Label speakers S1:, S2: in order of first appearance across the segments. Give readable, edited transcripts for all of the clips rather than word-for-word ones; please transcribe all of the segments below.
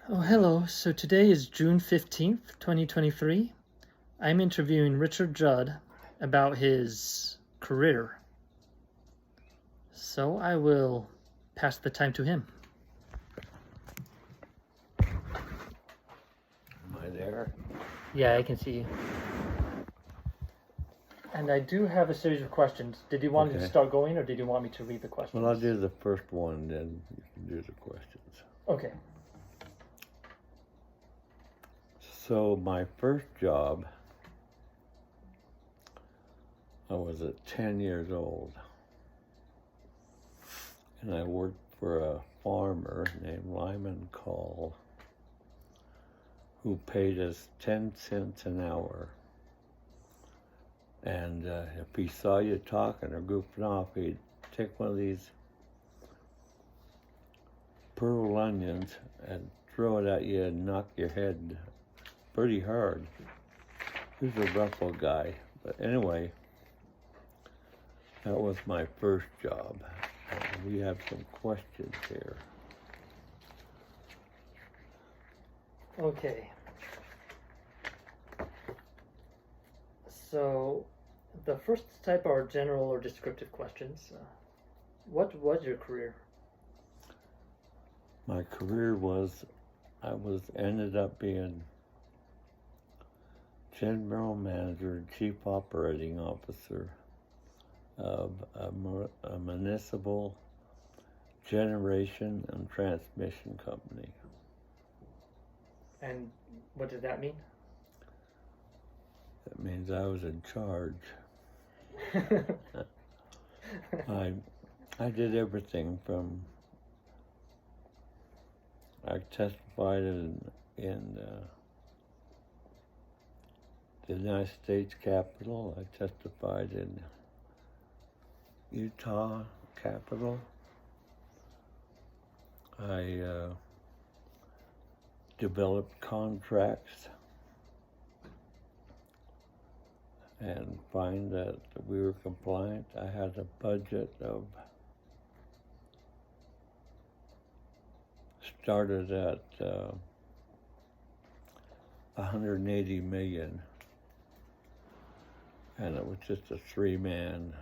S1: Oh, hello. So today is June 15th, 2023. I'm interviewing Richard Judd about his career. So I will pass the time to him.
S2: Am I there?
S1: Yeah, I can see you. And I do have a series of questions. Did you want me to
S2: Okay.
S1: start going, or did you want me to read the questions?
S2: Well, I'll do the first one, then you can do the questions.
S1: Okay.
S2: So my first job, I was at 10 years old, and I worked for a farmer named Lyman Call, who paid us 10 cents an hour. And if he saw you talking or goofing off, he'd take one of these purple onions and throw it at you and knock your head pretty hard. He was a rough old guy. But anyway, that was my first job. We have some questions here.
S1: Okay. So the first type are general or descriptive questions. What was your career?
S2: My career was, ended up being general manager and chief operating officer of a municipal generation and transmission company.
S1: And what does that mean?
S2: That means I was in charge. I did everything from, I testified in the United States Capitol. I testified in Utah Capitol. I developed contracts and find that we were compliant. I had a budget of, started at 180 million, and it was just a three-man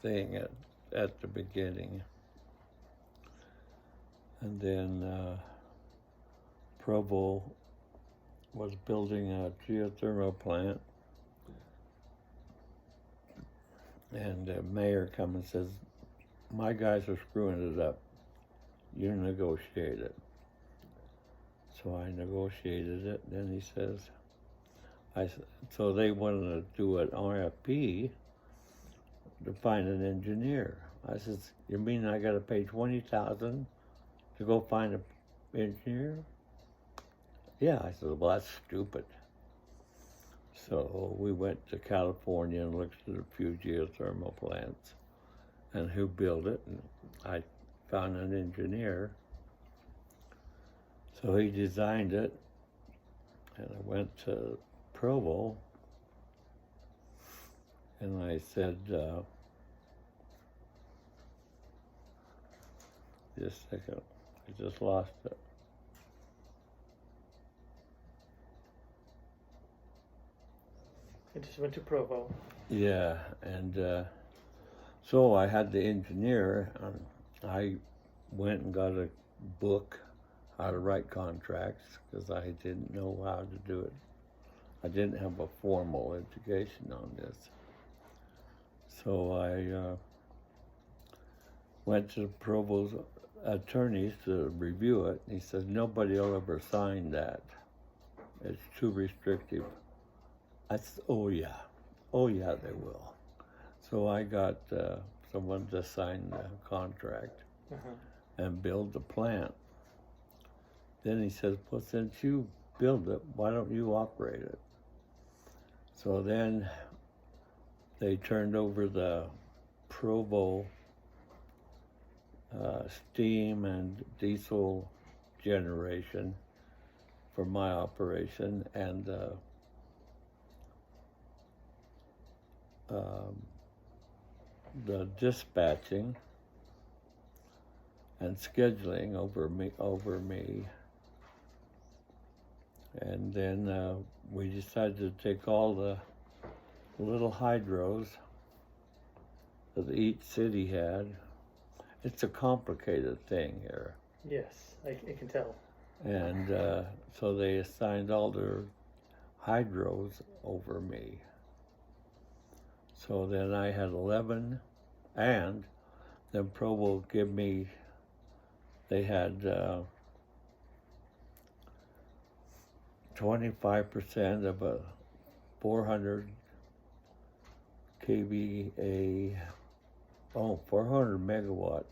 S2: thing at the beginning. And then Provo was building a geothermal plant, and the mayor comes and says, "My guys are screwing it up. You negotiate it." So I negotiated it. Then he says, so they wanted to do an RFP to find an engineer. I says, "You mean I got to pay $20,000 to go find an engineer?" Yeah, I said, "Well, that's stupid." So we went to California and looked at a few geothermal plants and who built it. And I found an engineer. So he designed it, and I went to Provo, and I said, just a second, I just lost it.
S1: I just went to Provo.
S2: Yeah, and so I had the engineer, and I went and got a book how to write contracts because I didn't know how to do it. I didn't have a formal education on this. So I went to Provo's attorneys to review it. He said, "Nobody will ever sign that. It's too restrictive." I said, oh yeah, they will. So I got someone to sign the contract and build the plant. Then he says, "Well, since you build it, why don't you operate it?" So then they turned over the Provo steam and diesel generation for my operation, and the dispatching and scheduling over me. And then we decided to take all the little hydros that each city had. It's a complicated thing here.
S1: Yes, I can tell.
S2: And so they assigned all their hydros over me. So then I had 11, and then Provo give me, they had 25% of a 400 kVA, 400 megawatt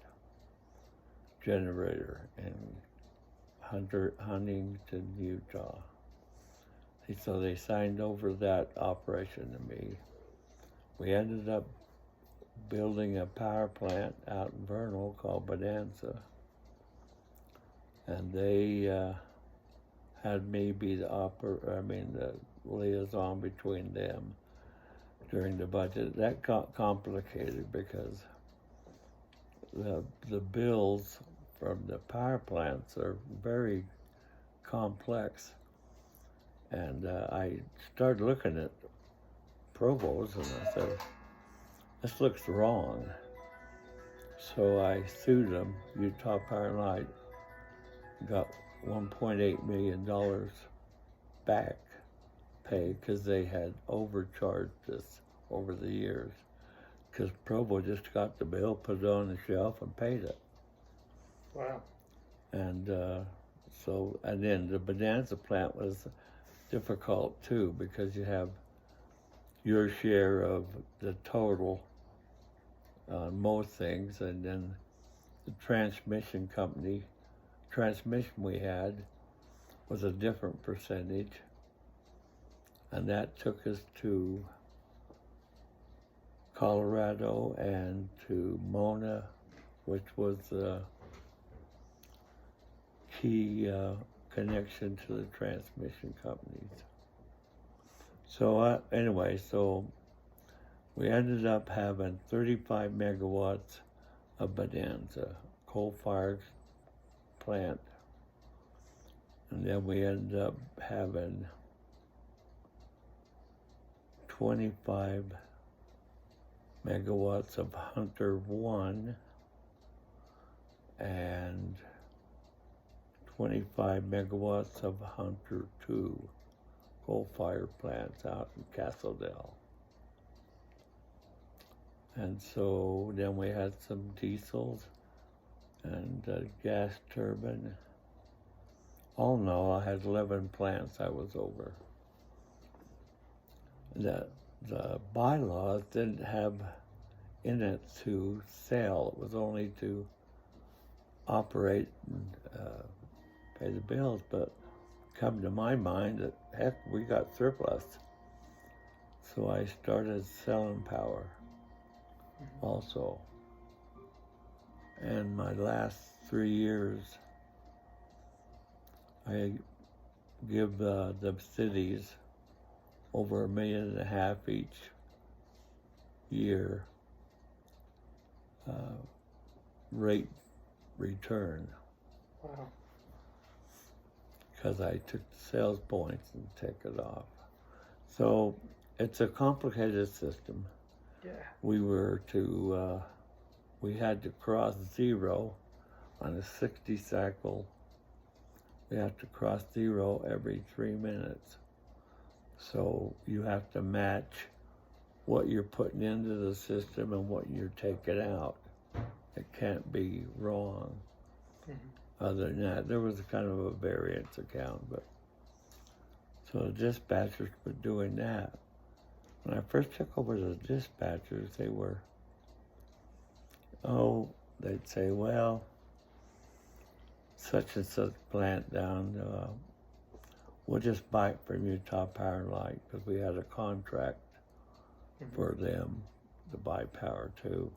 S2: generator in Huntington, Utah. So they signed over that operation to me. We ended up building a power plant out in Vernal called Bonanza. And they had me be the liaison between them during the budget. That got complicated because the bills from the power plants are very complex. And I started looking at Provo's and I said, this looks wrong. So I sued them, Utah Power and Light, got $1.8 million back pay because they had overcharged us over the years. Because Provo just got the bill, put it on the shelf, and paid it.
S1: Wow.
S2: And and then the Bonanza plant was difficult too because you have your share of the total on most things, and then the transmission we had was a different percentage, and that took us to Colorado and to Mona, which was the key connection to the transmission companies. So anyway, so we ended up having 35 megawatts of Bonanza, coal-fired plant. And then we ended up having 25 megawatts of Hunter 1 and 25 megawatts of Hunter 2 coal-fired plants out in Castledale. And so then we had some diesels and a gas turbine. All in all, I had 11 plants I was over. The bylaws didn't have in it to sell. It was only to operate and pay the bills. But come to my mind that, heck, we got surplus. So I started selling power also. And my last 3 years, I give the cities over $1.5 million each year rate return.
S1: Wow.
S2: Because I took the sales points and take it off. So it's a complicated system.
S1: Yeah.
S2: We had to cross zero on a 60 cycle. We have to cross zero every 3 minutes. So you have to match what you're putting into the system and what you're taking out. It can't be wrong. Mm-hmm. Other than that, there was kind of a variance account, but so the dispatchers were doing that. When I first took over the dispatchers, they were, they'd say, well, such and such plant down, we'll just buy it from Utah Power and Light because we had a contract for them to buy power too.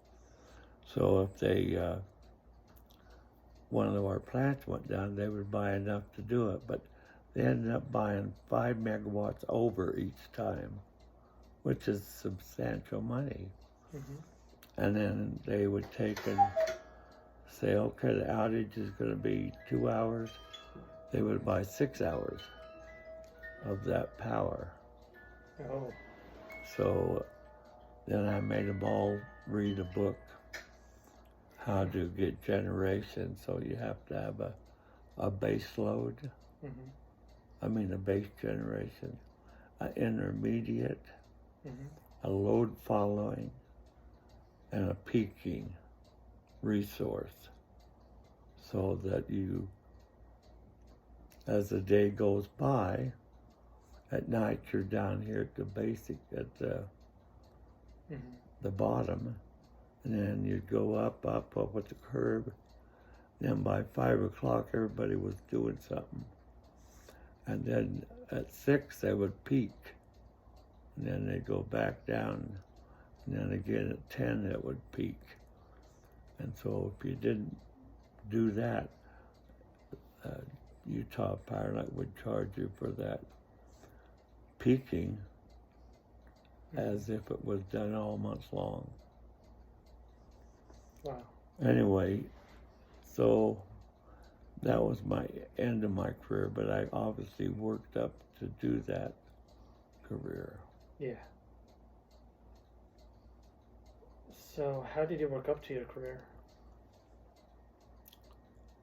S2: So if they, one of our plants went down, they would buy enough to do it, but they ended up buying 5 megawatts over each time, which is substantial money. Mm-hmm. And then they would take and say, okay, the outage is going to be 2 hours, they would buy 6 hours of that power.
S1: Oh.
S2: So then I made them all read a book, how to get generation. So you have to have a base load, a base generation, an intermediate, a load following, and a peaking resource, so that you, as the day goes by, at night you're down here at the basic, at the bottom, and then you'd go up with the curve. Then by 5 o'clock everybody was doing something, and then at 6 they would peak, and then they'd go back down, and then again at 10 it would peak. And so if you didn't do that, Utah Powerline would charge you for that peaking as if it was done all month long.
S1: Wow.
S2: Anyway, so that was my end of my career, but I obviously worked up to do that career.
S1: Yeah. So how did you work up to your career?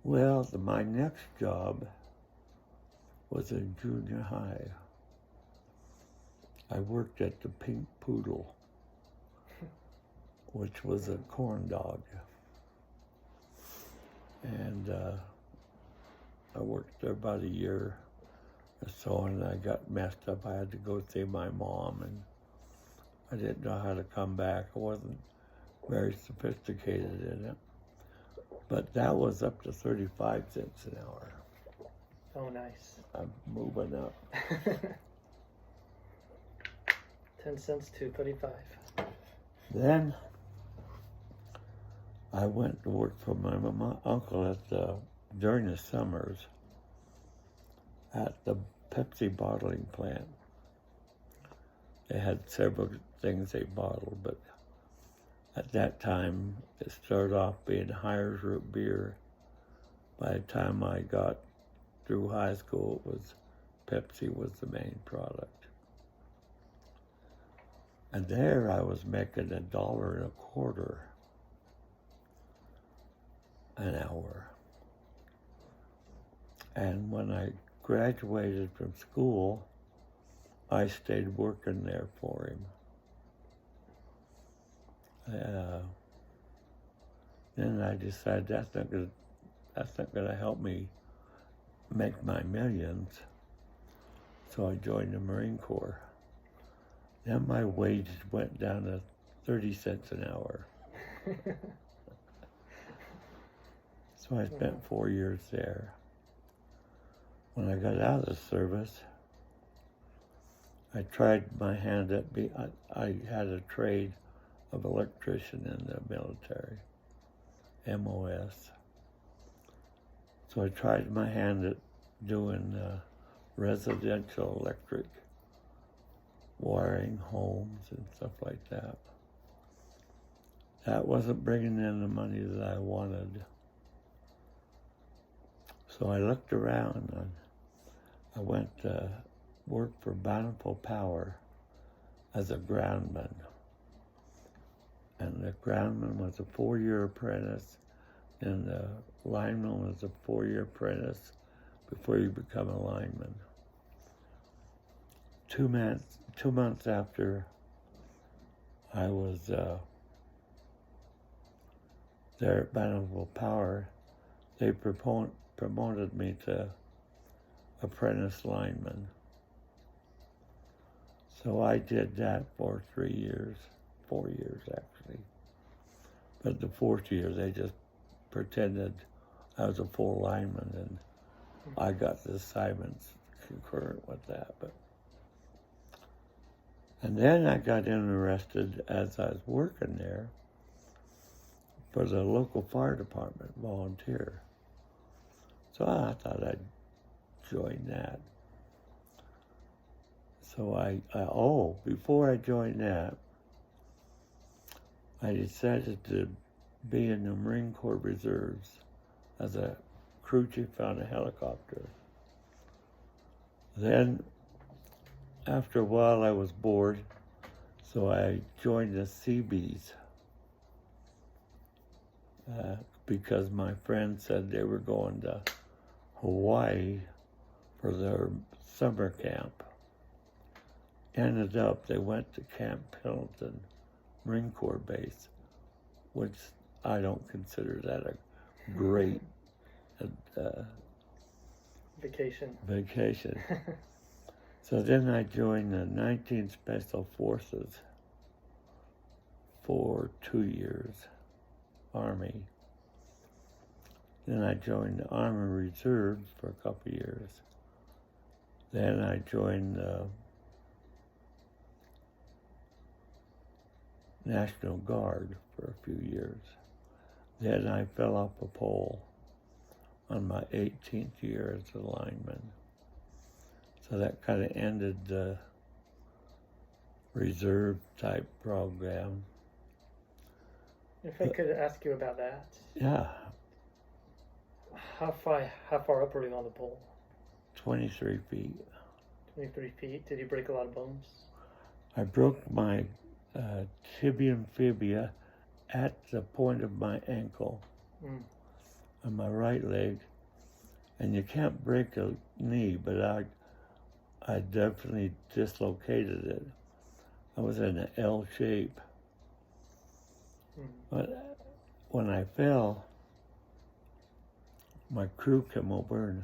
S2: Well, my next job was in junior high. I worked at the Pink Poodle, which was a corn dog. And I worked there about a year or so, and I got messed up. I had to go see my mom, and I didn't know how to come back. I wasn't very sophisticated in it. But that was up to 35 cents an hour.
S1: Oh, nice.
S2: I'm moving up.
S1: 10 cents to 35.
S2: Then I went to work for my uncle during the summers at the Pepsi bottling plant. They had several things they bottled, but at that time it started off being Hires root beer. By the time I got through high school, Pepsi was the main product. And there I was making $1.25 an hour. And when I graduated from school, I stayed working there for him. Then I decided that's not gonna help me make my millions. So I joined the Marine Corps. Then my wages went down to 30 cents an hour. So I spent 4 years there. When I got out of the service, I tried my hand at I had a trade of electrician in the military, MOS. So I tried my hand at doing residential electric, wiring homes and stuff like that. That wasn't bringing in the money that I wanted. So I looked around and I went to work for Bountiful Power as a groundman. And the groundman was a 4-year apprentice, and the lineman was a 4-year apprentice before you become a lineman. 2 months after I was there at Bountiful Power, they promoted me to apprentice lineman. So I did that for 4 years actually. But the 4th year, they just pretended I was a full lineman, and I got the assignments concurrent with that. And then I got interested as I was working there for the local fire department, volunteer. So I thought I'd join that. So before I joined that, I decided to be in the Marine Corps Reserves as a crew chief on a helicopter. Then, after a while, I was bored, so I joined the Seabees because my friend said they were going to Hawaii for their summer camp. Ended up, they went to Camp Pendleton Marine Corps Base, which I don't consider that a great
S1: vacation.
S2: So then I joined the 19th Special Forces for 2 years, Army. Then I joined the Army Reserves for a couple of years. Then I joined the National Guard for a few years. Then I fell off a pole on my 18th year as a lineman. So that kind of ended the reserve type program.
S1: If I could ask you about that.
S2: Yeah.
S1: How far up were you on the pole?
S2: 23 feet.
S1: 23 feet. Did you break a lot of bones?
S2: I broke my tibia and fibia at the point of my ankle on my right leg. And you can't break a knee, but I definitely dislocated it. I was in an L shape. But when I fell, my crew came over and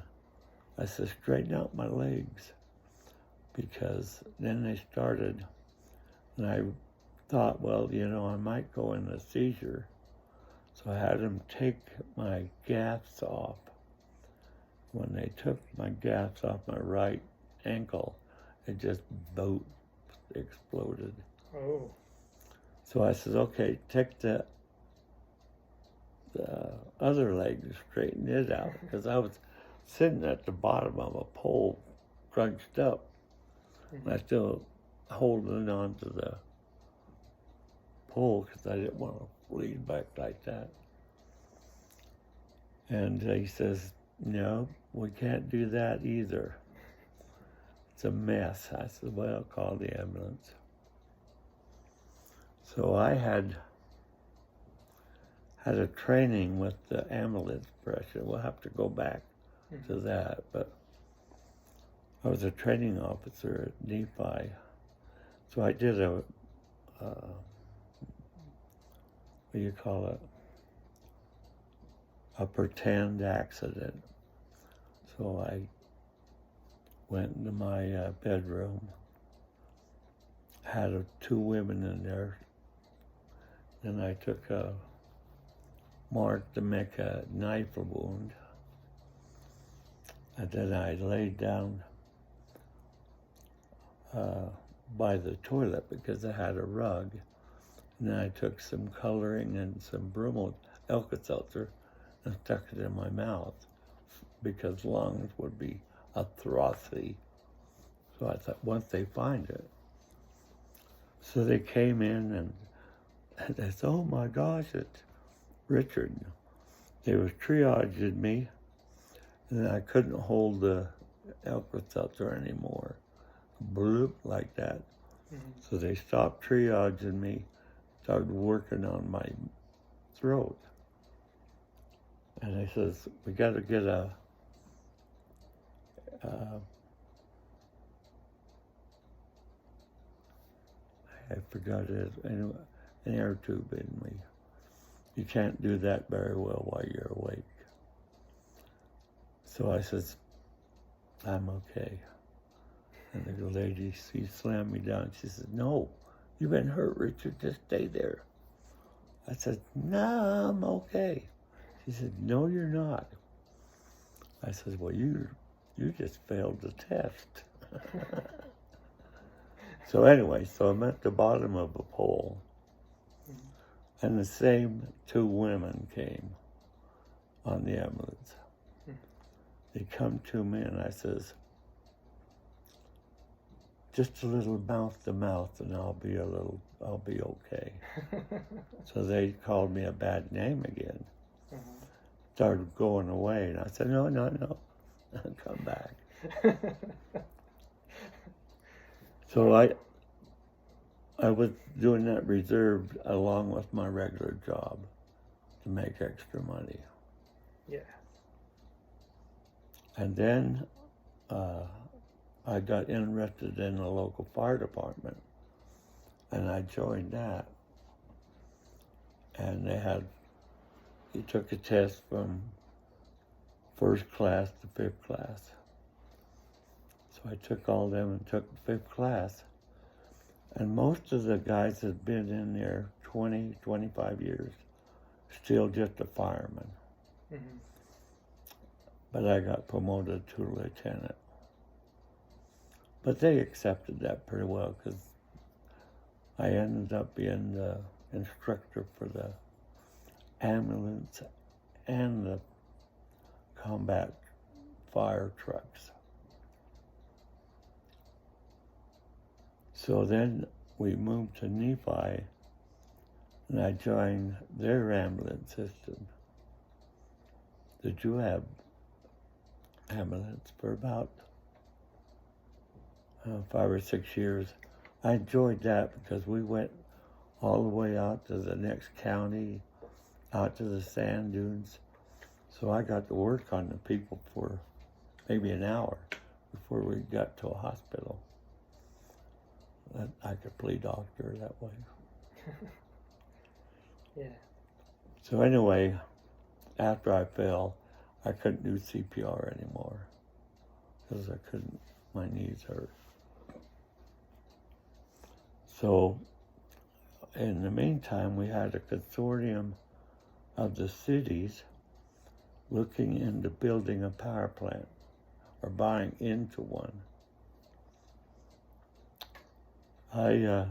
S2: I said, straighten out my legs. Because then they started, and I thought, well, I might go in a seizure. So I had them take my gaffs off. When they took my gaffs off my right ankle, it just exploded.
S1: Oh.
S2: So I said, okay, take the other leg and straighten it out. Because I was sitting at the bottom of a pole, crunched up. And I still holding on to the pole because I didn't want to lean back like that. And he says, no, we can't do that either. It's a mess. I said, well, call the ambulance. So I had a training with the ambulance pressure. We'll have to go back to that, but I was a training officer at Nephi. So I did what do you call it? A pretend accident. So I went into my bedroom, had 2 women in there. Then I took a mark to make a knife wound. And then I laid down by the toilet because I had a rug. And then I took some coloring and some Brummel Alka-Seltzer and stuck it in my mouth because lungs would be atrophy. So I thought, once they find it. So they came in and they said, oh my gosh, it's Richard. They was triaging me and I couldn't hold the Alka-Seltzer anymore. Bloop, like that. So they stopped triaging me, started working on my throat. And they says, we got to get I forgot it, an air tube in me. You can't do that very well while you're awake. So I says, I'm okay. And the lady, she slammed me down. She said, no, you've been hurt, Richard. Just stay there. I said, no, I'm okay. She said, no, you're not. I said, well, you just failed the test. So anyway, so I'm at the bottom of a pole. And the same 2 women came on the ambulance. They come to me and I says, just a little mouth to mouth, and I'll be okay. So they called me a bad name again.
S1: Mm-hmm.
S2: Started going away, and I said, no, come back. So I was doing that reserve along with my regular job to make extra money.
S1: Yeah.
S2: And then I got interested in the local fire department, and I joined that. And you took a test from first class to fifth class. So I took all them and took the fifth class. And most of the guys had been in there 20, 25 years, still just a fireman.
S1: Mm-hmm.
S2: But I got promoted to lieutenant. But they accepted that pretty well, because I ended up being the instructor for the ambulance and the combat fire trucks. So then we moved to Nephi, and I joined their ambulance system. Did you have ambulance for about 5 or 6 years? I enjoyed that because we went all the way out to the next county, out to the sand dunes. So I got to work on the people for maybe an hour before we got to a hospital. I could play doctor that way.
S1: Yeah.
S2: So anyway, after I fell, I couldn't do CPR anymore because my knees hurt. So in the meantime, we had a consortium of the cities looking into building a power plant or buying into one. I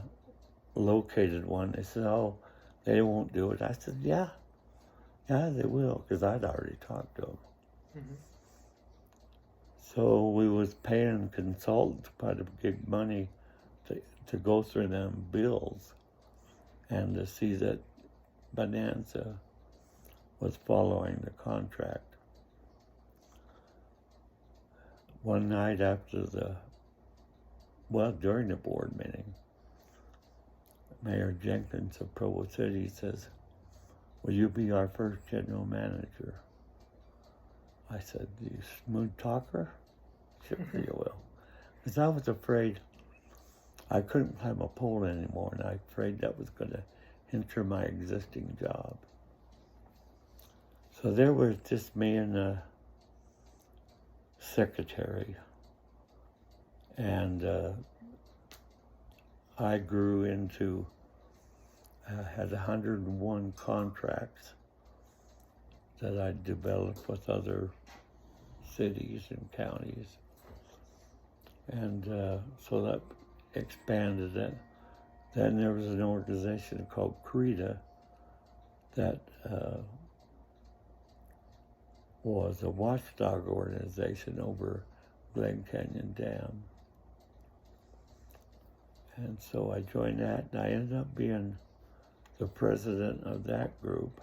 S2: located one. They said, oh, they won't do it. I said, yeah, they will, because I'd already talked to them.
S1: Mm-hmm.
S2: So we was paying consultants quite a big money to go through them bills and to see that Bonanza was following the contract. One night during the board meeting, Mayor Jenkins of Provo City says, will you be our first general manager? I said, you smooth talker? Sure, you will. Because I was afraid I couldn't climb a pole anymore, and I was afraid that was going to hinder my existing job. So there was just me and the secretary, and I grew into, had 101 contracts that I developed with other cities and counties. And so that expanded it. Then there was an organization called CREDA that was a watchdog organization over Glen Canyon Dam. And so I joined that, and I ended up being the president of that group.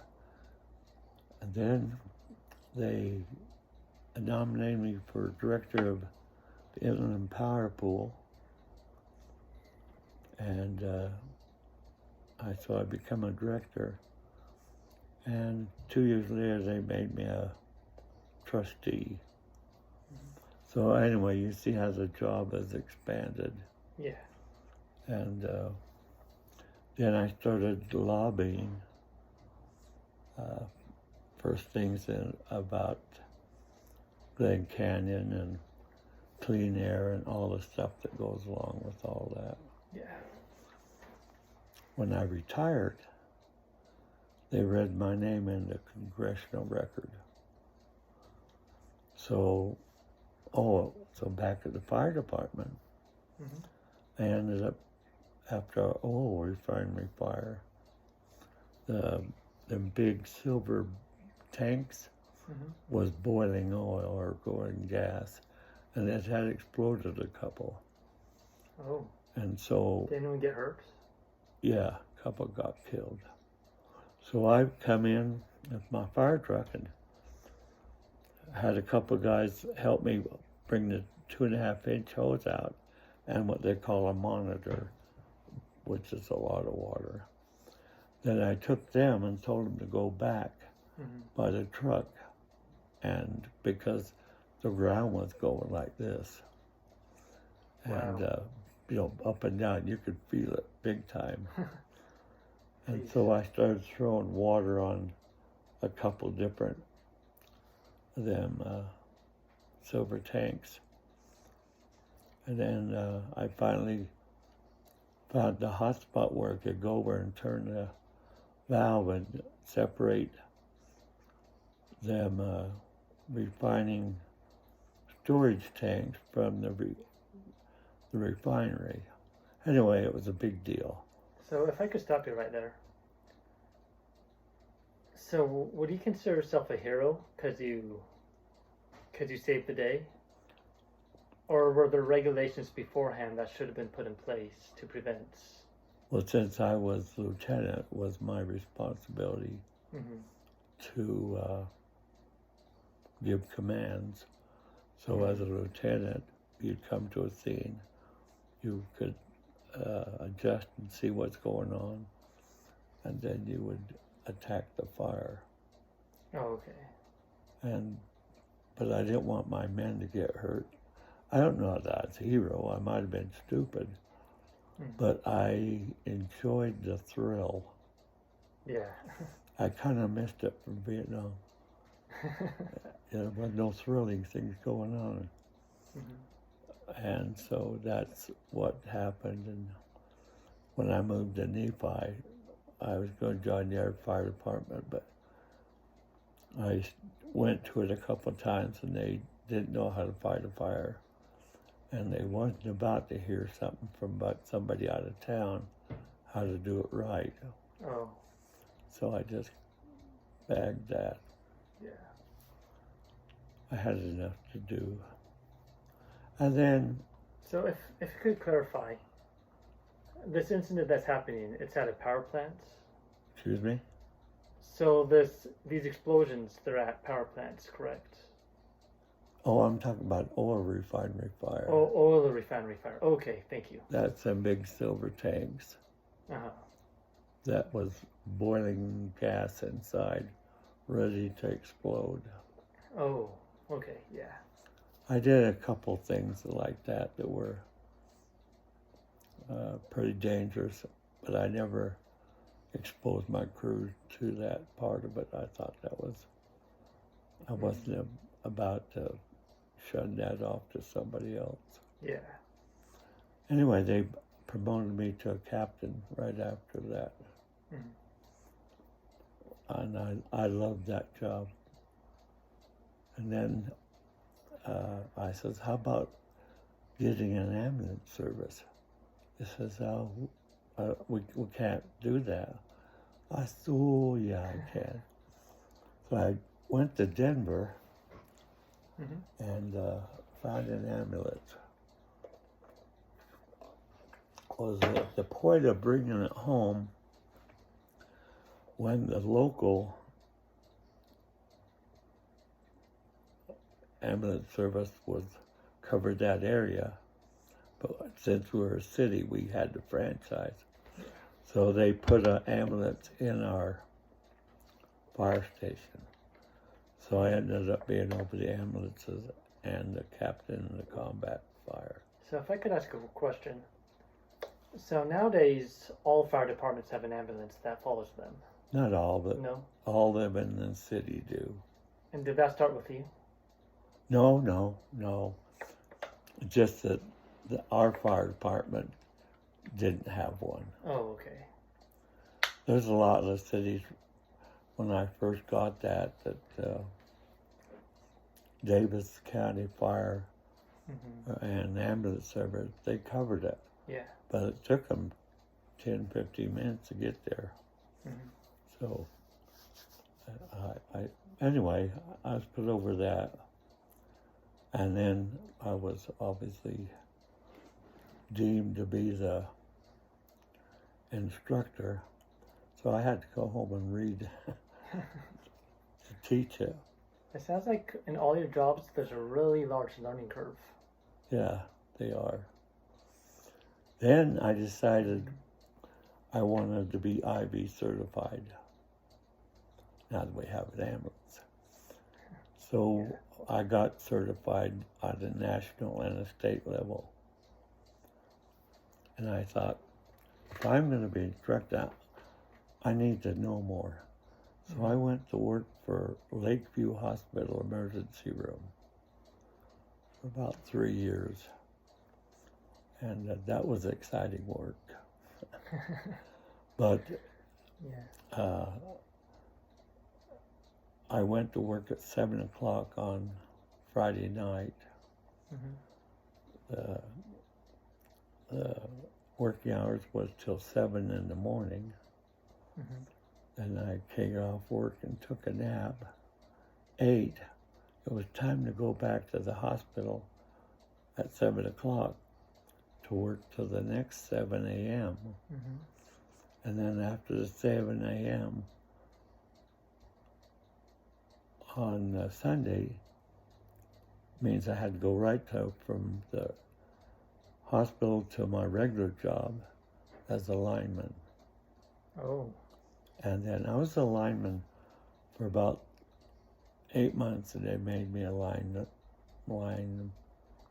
S2: And then they nominated me for director of the Inland Power Pool. And so I became a director. And 2 years later, they made me a trustee. Mm-hmm. So anyway, you see how the job has expanded.
S1: Yeah.
S2: And then I started lobbying for things about Glen Canyon and clean air and all the stuff that goes along with all that.
S1: Yeah.
S2: When I retired, they read my name in the congressional record. So back at the fire department, mm-hmm. I ended up, after an oil refinery fire, the big silver tanks mm-hmm. was boiling oil or going gas, and it had exploded a couple.
S1: Oh.
S2: And so,
S1: Did anyone get hurt?
S2: yeah, a couple got killed. So I come in with my fire truck and had a couple guys help me bring the 2.5-inch hose out and what they call a monitor, which is a lot of water. Then I took them and told them to go back by the truck, and because the ground was going like this, and up and down, you could feel it big time. And so I started throwing water on a couple different of them silver tanks. And then I finally found the hot spot where I could go over and turn the valve and separate them refining storage tanks from the refinery. Anyway, it was a big deal.
S1: So if I could stop you right there. So would you consider yourself a hero because you saved the day? Or were there regulations beforehand that should have been put in place to prevent?
S2: Well, since I was lieutenant, it was my responsibility to give commands. So as a lieutenant, you'd come to a scene, you could adjust and see what's going on, and then you would attack the fire.
S1: Oh, okay.
S2: But I didn't want my men to get hurt. I don't know if I was a hero. I might have been stupid, but I enjoyed the thrill.
S1: Yeah.
S2: I kind of missed it from Vietnam. There was no thrilling things going on. And so that's what happened. And when I moved to Nephi, I was going to join the Air Fire Department, but I went to it a couple of times and they didn't know how to fight a fire. And they wasn't about to hear something from somebody out of town how to do it right.
S1: Oh.
S2: So I just bagged that.
S1: Yeah.
S2: I had enough to do. And then...
S1: So if you could clarify, this incident that's happening, it's at a power plant?
S2: Excuse me?
S1: So these explosions, they're at power plants, correct?
S2: Oh, I'm talking about oil refinery fire.
S1: Oh, oil refinery fire. Okay, thank you.
S2: That's some big silver tanks. That was boiling gas inside, ready to explode.
S1: Oh, okay, yeah.
S2: I did a couple things like that were pretty dangerous, but I never exposed my crew to that part of it. I thought I wasn't about to shun that off to somebody else.
S1: Yeah.
S2: Anyway, they promoted me to a captain right after that. And I loved that job. And then I says, how about getting an ambulance service? He says, we can't do that. I said, oh, yeah, I can. So I went to Denver and found an ambulance. Was at the point of bringing it home when the local ambulance service covered that area. But since we were a city, we had the franchise. So they put an ambulance in our fire station. So I ended up being over the ambulances and the captain of the combat fire.
S1: So if I could ask a question. So nowadays, all fire departments have an ambulance that follows them.
S2: Not all, but
S1: no?
S2: All of them in the city do.
S1: And did that start with you?
S2: No. Just that our fire department didn't have one.
S1: Oh, okay.
S2: There's a lot of cities, when I first got that Davis County Fire and Ambulance Service, they covered it.
S1: Yeah.
S2: But it took them 10, 15 minutes to get there. So, anyway, I was put over that. And then I was obviously deemed to be the instructor, so I had to go home and read to teach it.
S1: It sounds like in all your jobs, there's a really large learning curve.
S2: Yeah, they are. Then I decided I wanted to be IV certified. Now that we have an ambulance. So I got certified at the national and a state level. And I thought, if I'm going to be instructor, I need to know more. So I went to work for Lakeview Hospital Emergency Room for about 3 years. And that was exciting work. But I went to work at 7 o'clock on Friday night. The working hours was till 7 in the morning. Then I came off work and took a nap. 8, it was time to go back to the hospital at 7 o'clock to work till the next 7 a.m. And then after the 7 a.m. on Sunday means I had to go right from the hospital to my regular job as a lineman.
S1: Oh.
S2: And then I was a lineman for about 8 months, and they made me a line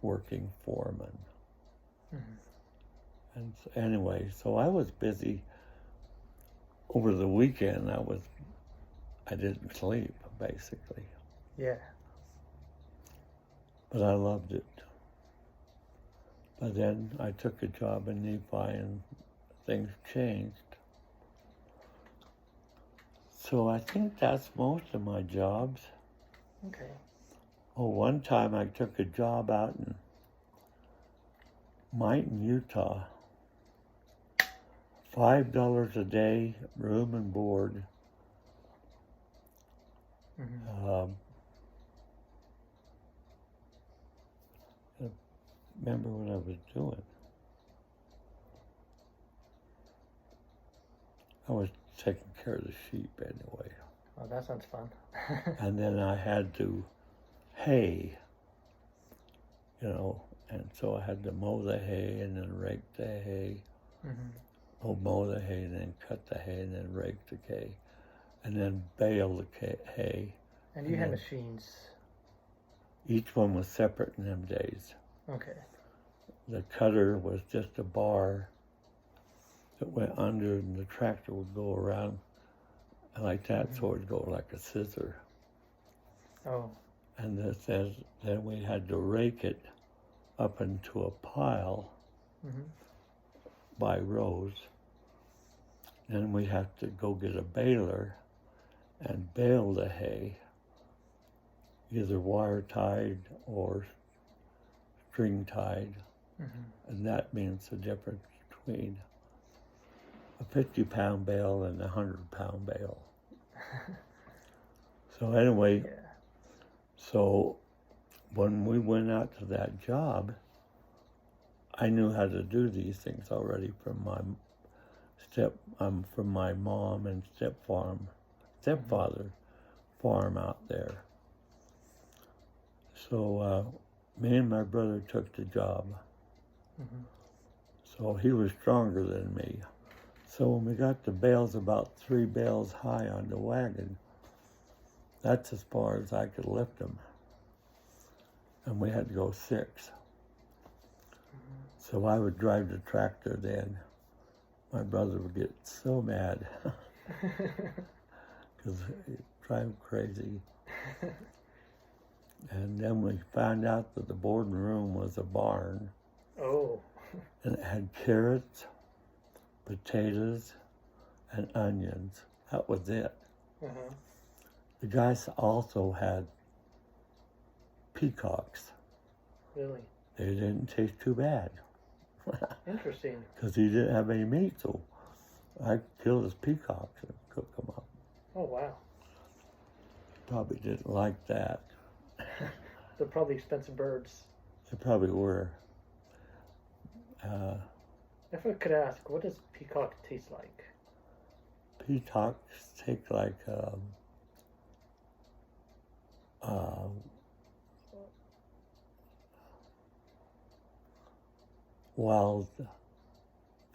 S2: working foreman. And so, anyway, so I was busy. Over the weekend, I didn't sleep, basically.
S1: Yeah.
S2: But I loved it. But then I took a job in Nephi and things changed. So I think that's most of my jobs.
S1: Okay.
S2: Oh, one time I took a job out in Mighton, Utah. $5 a day, room and board. I remember what I was doing. I was taking care of the sheep anyway.
S1: Oh, that sounds fun.
S2: And then I had to hay, and so I had to mow the hay and then rake the hay. Or mow the hay and then cut the hay and then rake the hay. And then bale the hay.
S1: And you had machines.
S2: Each one was separate in them days.
S1: Okay.
S2: The cutter was just a bar that went under, and the tractor would go around like that, so it would go like a scissor.
S1: Oh.
S2: And then we had to rake it up into a pile by rows. Then we had to go get a baler and bale the hay, either wire tied or string tied. And that means the difference between a 50-pound bale and a 100-pound bale. So anyway, so when we went out to that job, I knew how to do these things already from my mom and stepfather farm out there. So me and my brother took the job. So he was stronger than me. So when we got the bales about 3 bales high on the wagon, that's as far as I could lift them. And we had to go 6. So I would drive the tractor then. My brother would get so mad because he'd drive him crazy. And then we found out that the boarding room was a barn.
S1: Oh.
S2: And it had carrots, potatoes, and onions. That was it. The guys also had peacocks.
S1: Really?
S2: They didn't taste too bad.
S1: Interesting.
S2: Because he didn't have any meat, so I killed his peacocks and cooked them up.
S1: Oh, wow.
S2: Probably didn't like that.
S1: They're probably expensive birds.
S2: They probably were.
S1: If I could ask, what does peacock taste like?
S2: Peacocks take like wild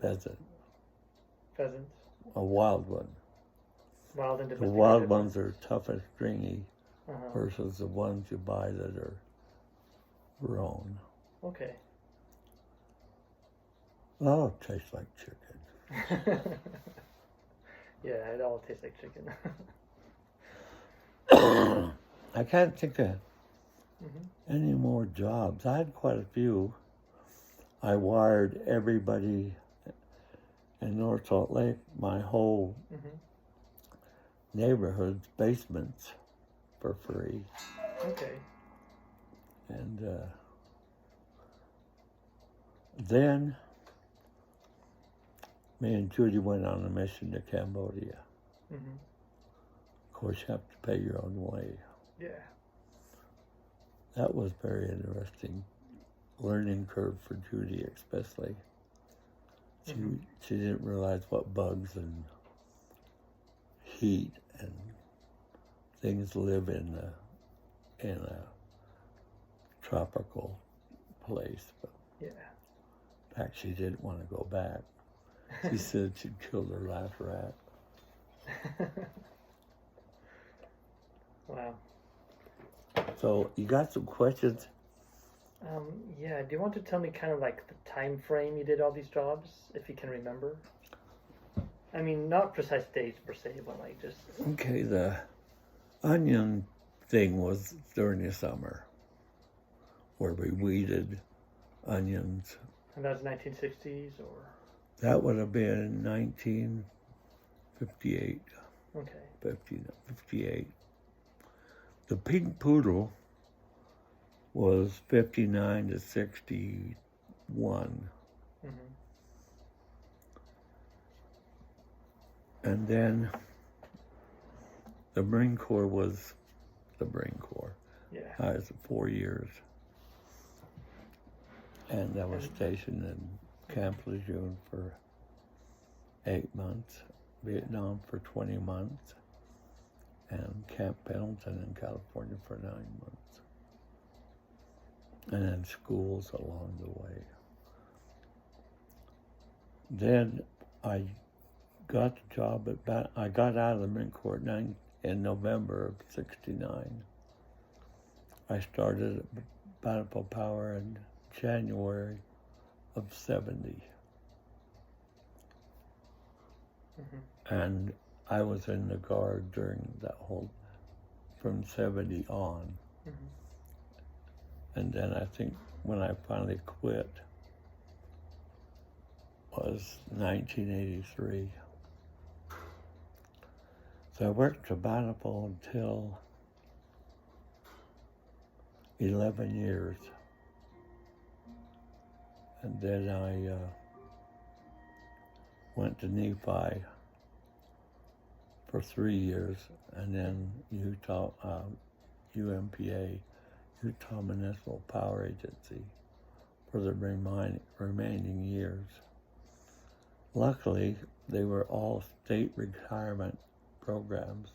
S2: pheasant,
S1: Pheasant?
S2: a wild one.
S1: Wild and
S2: The
S1: domesticated?
S2: wild ones are tough and stringy
S1: Uh-huh.
S2: versus the ones you buy that are grown.
S1: Okay.
S2: Oh, it tastes like chicken.
S1: Yeah, it all tastes like chicken.
S2: I can't think of
S1: Mm-hmm.
S2: any more jobs. I had quite a few. I wired everybody in North Salt Lake, my whole
S1: Mm-hmm.
S2: neighborhood's basements for free.
S1: Okay.
S2: And then me and Judy went on a mission to Cambodia.
S1: Mm-hmm.
S2: Of course, you have to pay your own way.
S1: Yeah.
S2: That was very interesting. Learning curve for Judy, especially. She didn't realize what bugs and heat and things live in a tropical place. But
S1: Yeah.
S2: in fact, she didn't want to go back. She said she'd killed her last rat.
S1: Wow.
S2: So you got some questions?
S1: Yeah, do you want to tell me kind of like the time frame you did all these jobs, if you can remember? I mean, not precise dates per se, but like just...
S2: Okay, the onion thing was during the summer, where we weeded onions.
S1: And that was 1960s, or...
S2: That would have been 1958,
S1: Okay.
S2: 58. The pink poodle was 59 to 61.
S1: Mm-hmm.
S2: And then the Marine Corps was the Marine Corps.
S1: Yeah.
S2: I was 4 years. And I was stationed in Camp Lejeune for 8 months, Vietnam for 20 months, and Camp Pendleton in California for 9 months. And then schools along the way. Then I got the job I got out of the Marine Corps in November of 69. I started at Banapal Power in January of 70.
S1: Mm-hmm.
S2: And I was in the Guard during that whole, from 70 on.
S1: Mm-hmm.
S2: And then I think when I finally quit was 1983. So I worked at Banapal until 11 years. And then I went to Nephi for 3 years, and then Utah, UMPA, Utah Municipal Power Agency, for the remaining years. Luckily, they were all state retirement programs.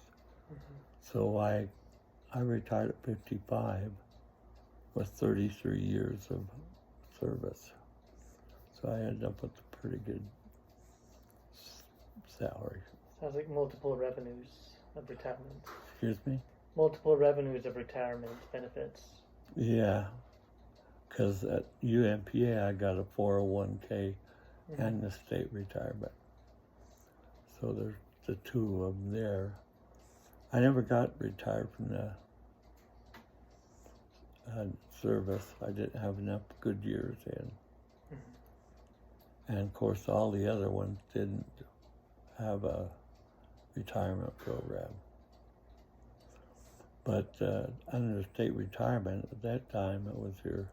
S1: Mm-hmm.
S2: So I retired at 55 with 33 years of service. So I ended up with a pretty good salary.
S1: Sounds like multiple revenues of retirement.
S2: Excuse me?
S1: Multiple revenues of retirement benefits.
S2: Yeah, because at UMPA I got a 401k and the state retirement. So there's the two of them there. I never got retired from the service. I didn't have enough good years in. And of course all the other ones didn't have a retirement program. But under state retirement at that time, it was your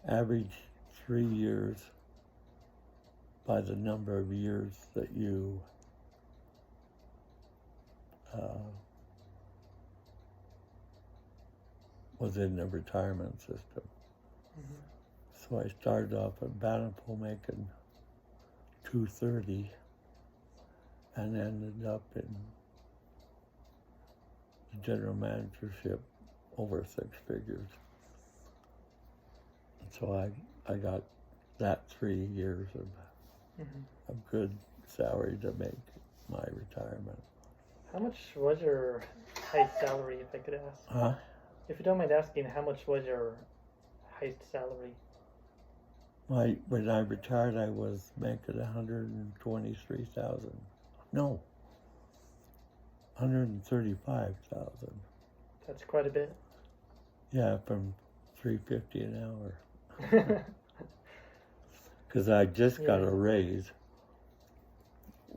S2: average 3 years by the number of years that you was in the retirement system.
S1: Mm-hmm.
S2: So I started off at Bountiful making $230 and ended up in the general managership over 6 figures. So I got that 3 years of a good salary to make my retirement.
S1: How much was your highest salary, if I could ask?
S2: Huh?
S1: If you don't mind asking, how much was your highest salary?
S2: When I retired, I was making $123,000. No, $135,000.
S1: That's quite a bit.
S2: Yeah, from $350 an hour. Because I just got a raise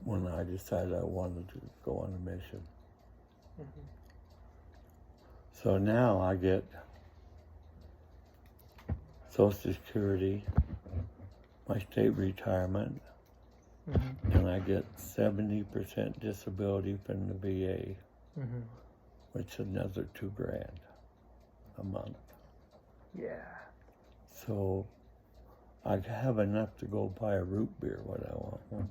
S2: when I decided I wanted to go on a mission. So now I get Social Security, my state retirement, and I get 70% disability from the VA, which is another $2,000 a month.
S1: Yeah.
S2: So I have enough to go buy a root beer when I want one.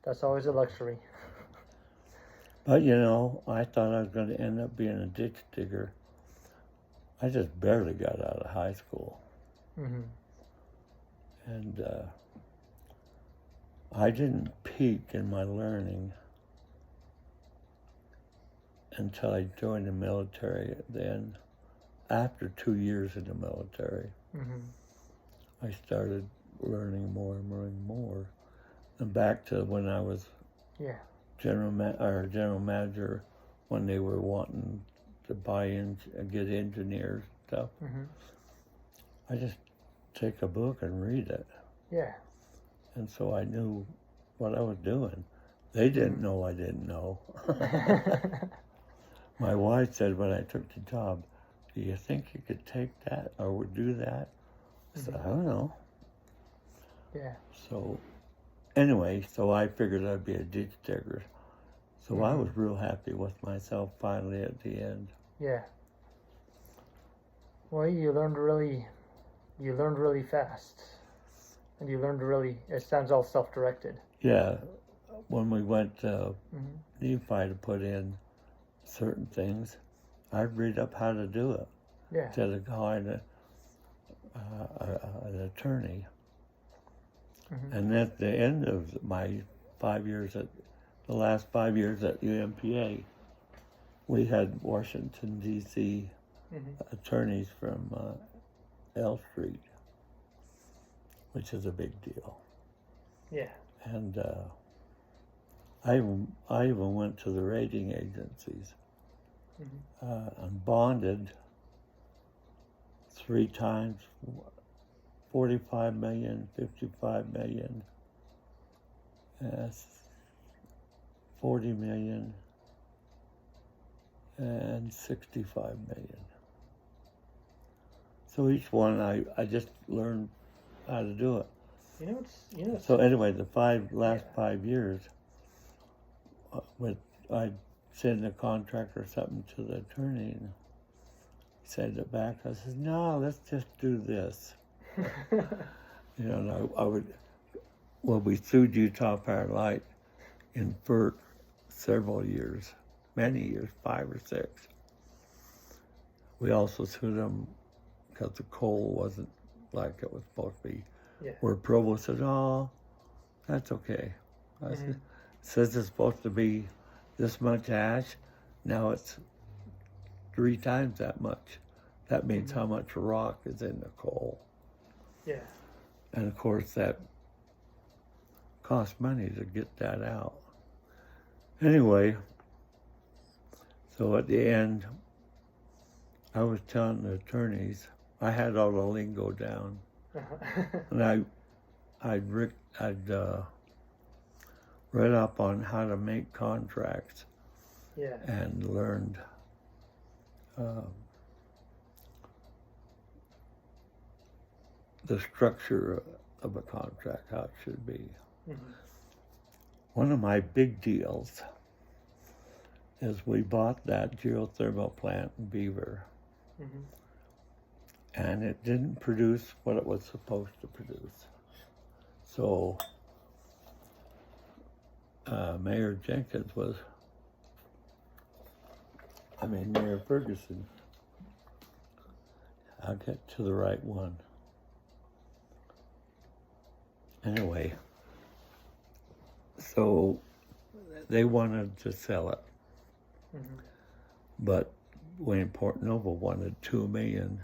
S1: That's always a luxury.
S2: But you know, I thought I was going to end up being a ditch digger. I just barely got out of high school. And I didn't peak in my learning until I joined the military. Then, after 2 years in the military, I started learning more and more and more. And back to when I was general manager, when they were wanting to buy in and get engineers and stuff. I just take a book and read it.
S1: Yeah.
S2: And so I knew what I was doing. They didn't know I didn't know. My wife said when I took the job, "Do you think you could take that or would do that?" I said, "I don't know."
S1: Yeah.
S2: So anyway, so I figured I'd be a ditch digger. So I was real happy with myself finally at the end.
S1: Yeah. Well, you learned really fast. And you learned it sounds all self-directed.
S2: Yeah. When we went to Nephi to put in certain things, I'd read up how to do it.
S1: Yeah.
S2: Instead of calling an attorney. And at the end of my 5 years the last 5 years at UMPA, we had Washington, D.C. attorneys from L Street, which is a big deal.
S1: Yeah.
S2: And I even went to the rating agencies. I'm bonded 3 times, 45 million, 55 million, 40 million, and 65 million. So each one I just learned how to do it. So anyway, the last 5 years, I'd send a contract or something to the attorney and send it back. I said, "No, let's just do this." And I would, we sued Utah Power and Light in FERC several years, many years, 5 or 6. We also sued them because the coal wasn't like it was supposed to be.
S1: Yeah.
S2: Where Provo said, "Oh, that's okay." I said, "It says it's supposed to be this much ash. Now it's 3 times that much. That means how much rock is in the coal."
S1: Yeah.
S2: And of course, that costs money to get that out. Anyway, so at the end, I was telling the attorneys, I had all the lingo down. And I'd read up on how to make contracts.
S1: Yeah.
S2: And learned the structure of a contract, how it should be. One of my big deals is we bought that geothermal plant in Beaver. and it didn't produce what it was supposed to produce. So Mayor Ferguson, I'll get to the right one. Anyway, so they wanted to sell it, but Wayne Portnovo wanted $2 million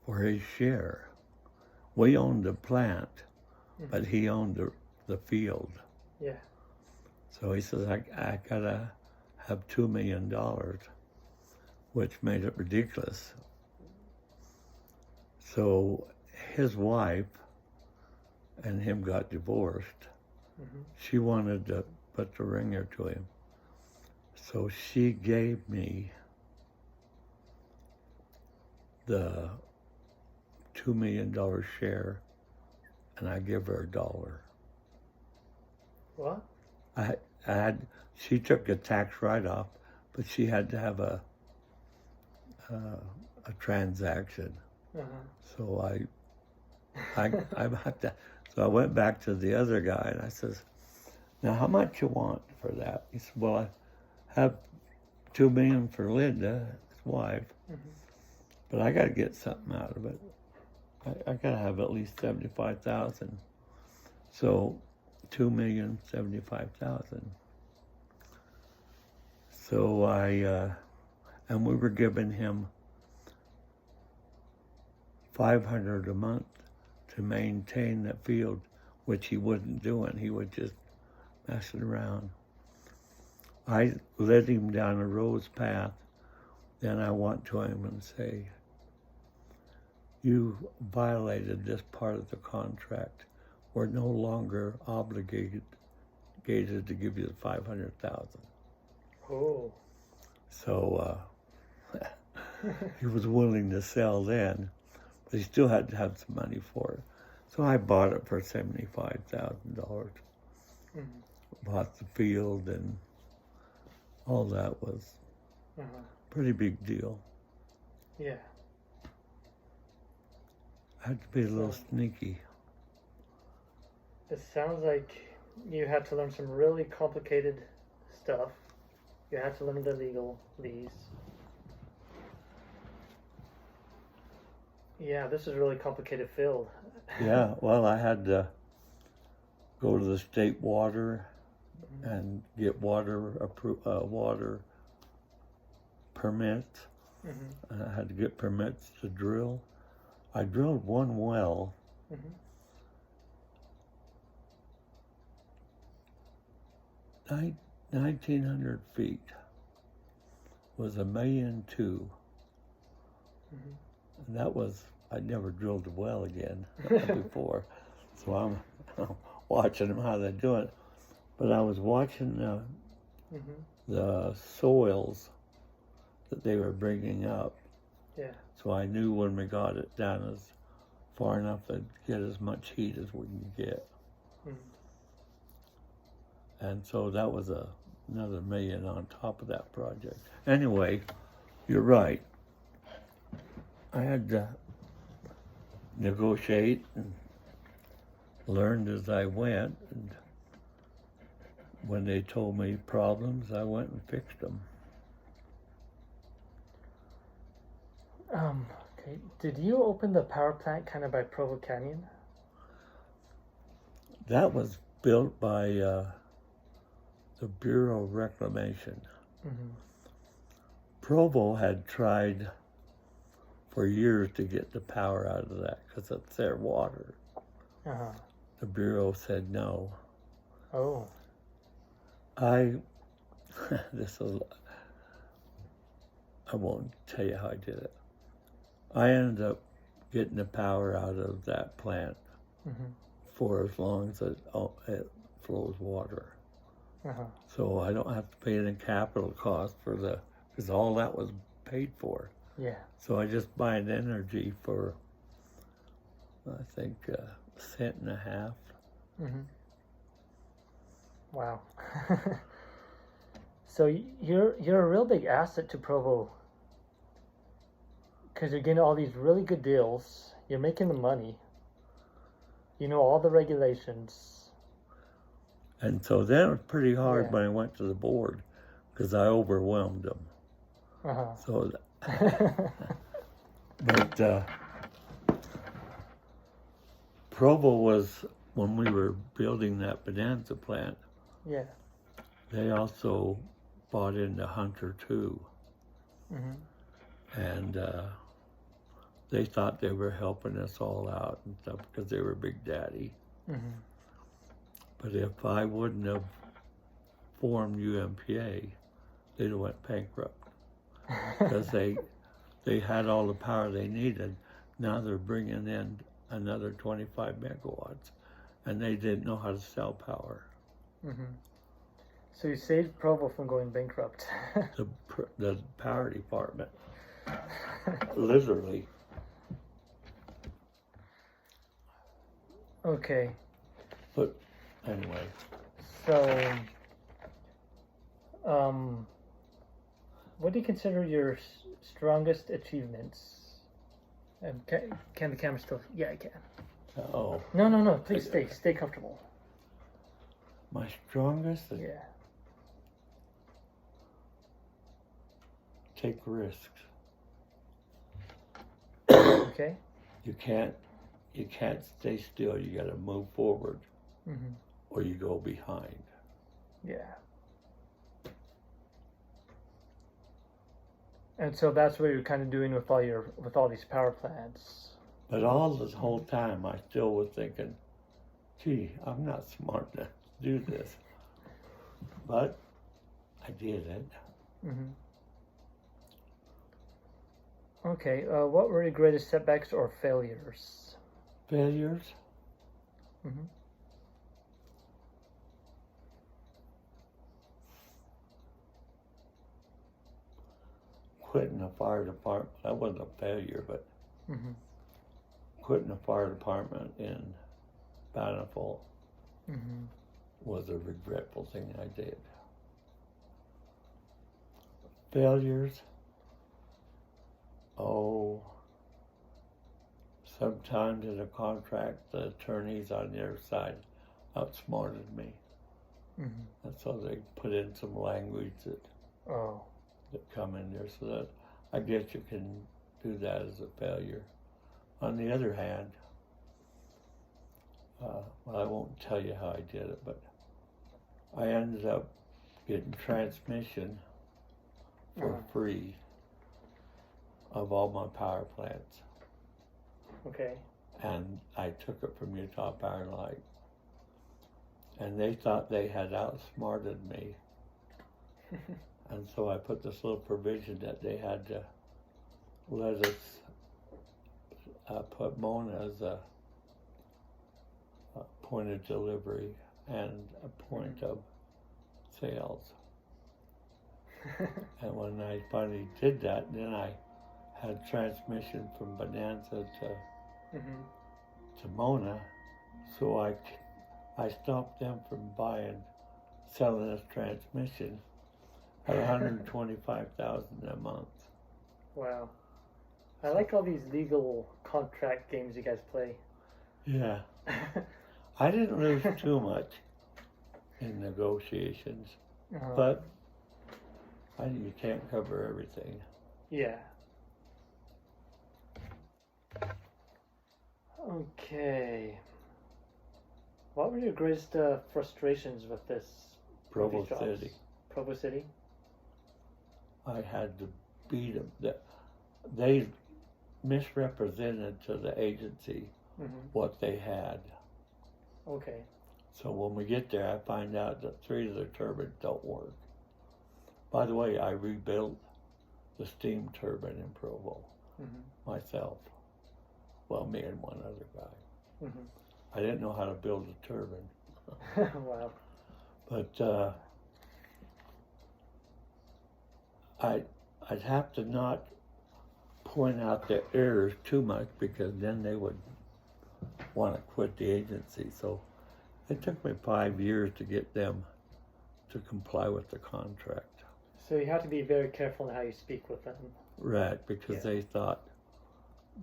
S2: for his share. We owned the plant, but he owned the field.
S1: Yeah.
S2: So he says, I gotta have $2 million, which made it ridiculous. So his wife and him got divorced. She wanted to put the ringer to him. So she gave me the $2 million share, and I give her $1.
S1: What?
S2: She took a tax write-off, but she had to have a transaction. So So I went back to the other guy and I says, now how much you want for that? He said, well, I have $2 million for Linda, his wife, but I got to get something out of it. I got to have at least $75,000. So $2,075,000. So and we were giving him $500 a month to maintain that field, which he wasn't doing. He was just messing around. I led him down a rose path. Then I went to him and say, you violated this part of the contract. We're no longer obligated to give you the $500,000.
S1: Oh.
S2: So he was willing to sell then, but he still had to have some money for it. So I bought it for $75,000. Bought the field, and all that was a pretty big deal.
S1: Yeah.
S2: I had to be a little sneaky.
S1: It sounds like you had to learn some really complicated stuff. You had to learn the legalese. Yeah, this is a really complicated field.
S2: Yeah, well, I had to go to the state water and get water permits. And I had to get permits to drill. I drilled one well. 1,900 feet was $1.2 million. And that was, I'd never drilled a well again before. So I'm watching them how they do it. But I was watching the soils that they were bringing up.
S1: Yeah.
S2: So I knew when we got it down as far enough to get as much heat as we can get. And so that was another $1 million on top of that project. Anyway, you're right. I had to negotiate and learned as I went. And when they told me problems, I went and fixed them.
S1: Okay. Did you open the power plant kind of by Provo Canyon?
S2: That was built by the Bureau of Reclamation. Provo had tried for years to get the power out of that because it's their water. The Bureau said no.
S1: Oh.
S2: I won't tell you how I did it. I ended up getting the power out of that plant for as long as it flows water. So I don't have to pay any capital cost because all that was paid for.
S1: Yeah.
S2: So I just buy an energy for, I think, $0.015.
S1: Wow. So you're a real big asset to Provo Because you're getting all these really good deals. You're making the money. You know all the regulations.
S2: And so then it was pretty hard
S1: Yeah.
S2: when I went to the board because I overwhelmed them.
S1: Uh-huh.
S2: So, but Provo was, when we were building that Bonanza plant,
S1: Yeah.
S2: they also bought into Hunter too.
S1: Mm-hmm.
S2: And they thought they were helping us all out and stuff because they were Big Daddy.
S1: Mm-hmm.
S2: But if I wouldn't have formed UMPA, they'd have went bankrupt because they had all the power they needed. Now they're bringing in another 25 megawatts, and they didn't know how to sell power.
S1: Mm-hmm. So you saved Provo from going bankrupt.
S2: The power department, literally.
S1: Okay.
S2: But anyway.
S1: So, what do you consider your strongest achievements? And can the camera still? Yeah, I can.
S2: Oh.
S1: No. Please stay comfortable.
S2: My strongest is
S1: Yeah.
S2: take risks.
S1: Okay.
S2: You can't stay still. You got to move forward,
S1: Mm-hmm.
S2: or you go behind.
S1: Yeah. And so that's what you're kind of doing with all these power plants.
S2: But all this whole time, I still was thinking, gee, I'm not smart enough to do this. But I did it.
S1: Mm-hmm. Okay, what were your greatest setbacks or failures?
S2: Failures?
S1: Mm-hmm.
S2: Quitting the fire department. That wasn't a failure, but
S1: Mm-hmm.
S2: quitting the fire department in Bountiful
S1: Mm-hmm.
S2: was a regretful thing I did. Failures? Oh, sometimes in a contract, the attorneys on their side outsmarted me.
S1: Mm-hmm.
S2: And so they put in some language that come in there, so that I guess you can do that as a failure. On the other hand, well, I won't tell you how I did it, but I ended up getting transmission for free of all my power plants.
S1: Okay.
S2: And I took it from Utah Power and Light. And they thought they had outsmarted me. And so I put this little provision that they had to let us put Mona as a point of delivery and a point of sales. And when I finally did that, then I had transmission from Bonanza to Mona, so I stopped them from selling us transmission at $125,000 a month.
S1: Wow. I like all these legal contract games you guys play.
S2: Yeah. I didn't lose too much in negotiations, but you can't cover everything.
S1: Yeah. Okay. What were your greatest frustrations with this?
S2: Provo City.
S1: Provo City?
S2: I had to beat them. They misrepresented to the agency what they had.
S1: Okay.
S2: So when we get there, I find out that 3 of the turbines don't work. By the way, I rebuilt the steam turbine in Provo myself. Well, me and one other guy. I didn't know how to build a turbine.
S1: Wow.
S2: But I'd have to not point out the errors too much, because then they would want to quit the agency. So it took me 5 years to get them to comply with the contract.
S1: So you have to be very careful in how you speak with them.
S2: Right, because they thought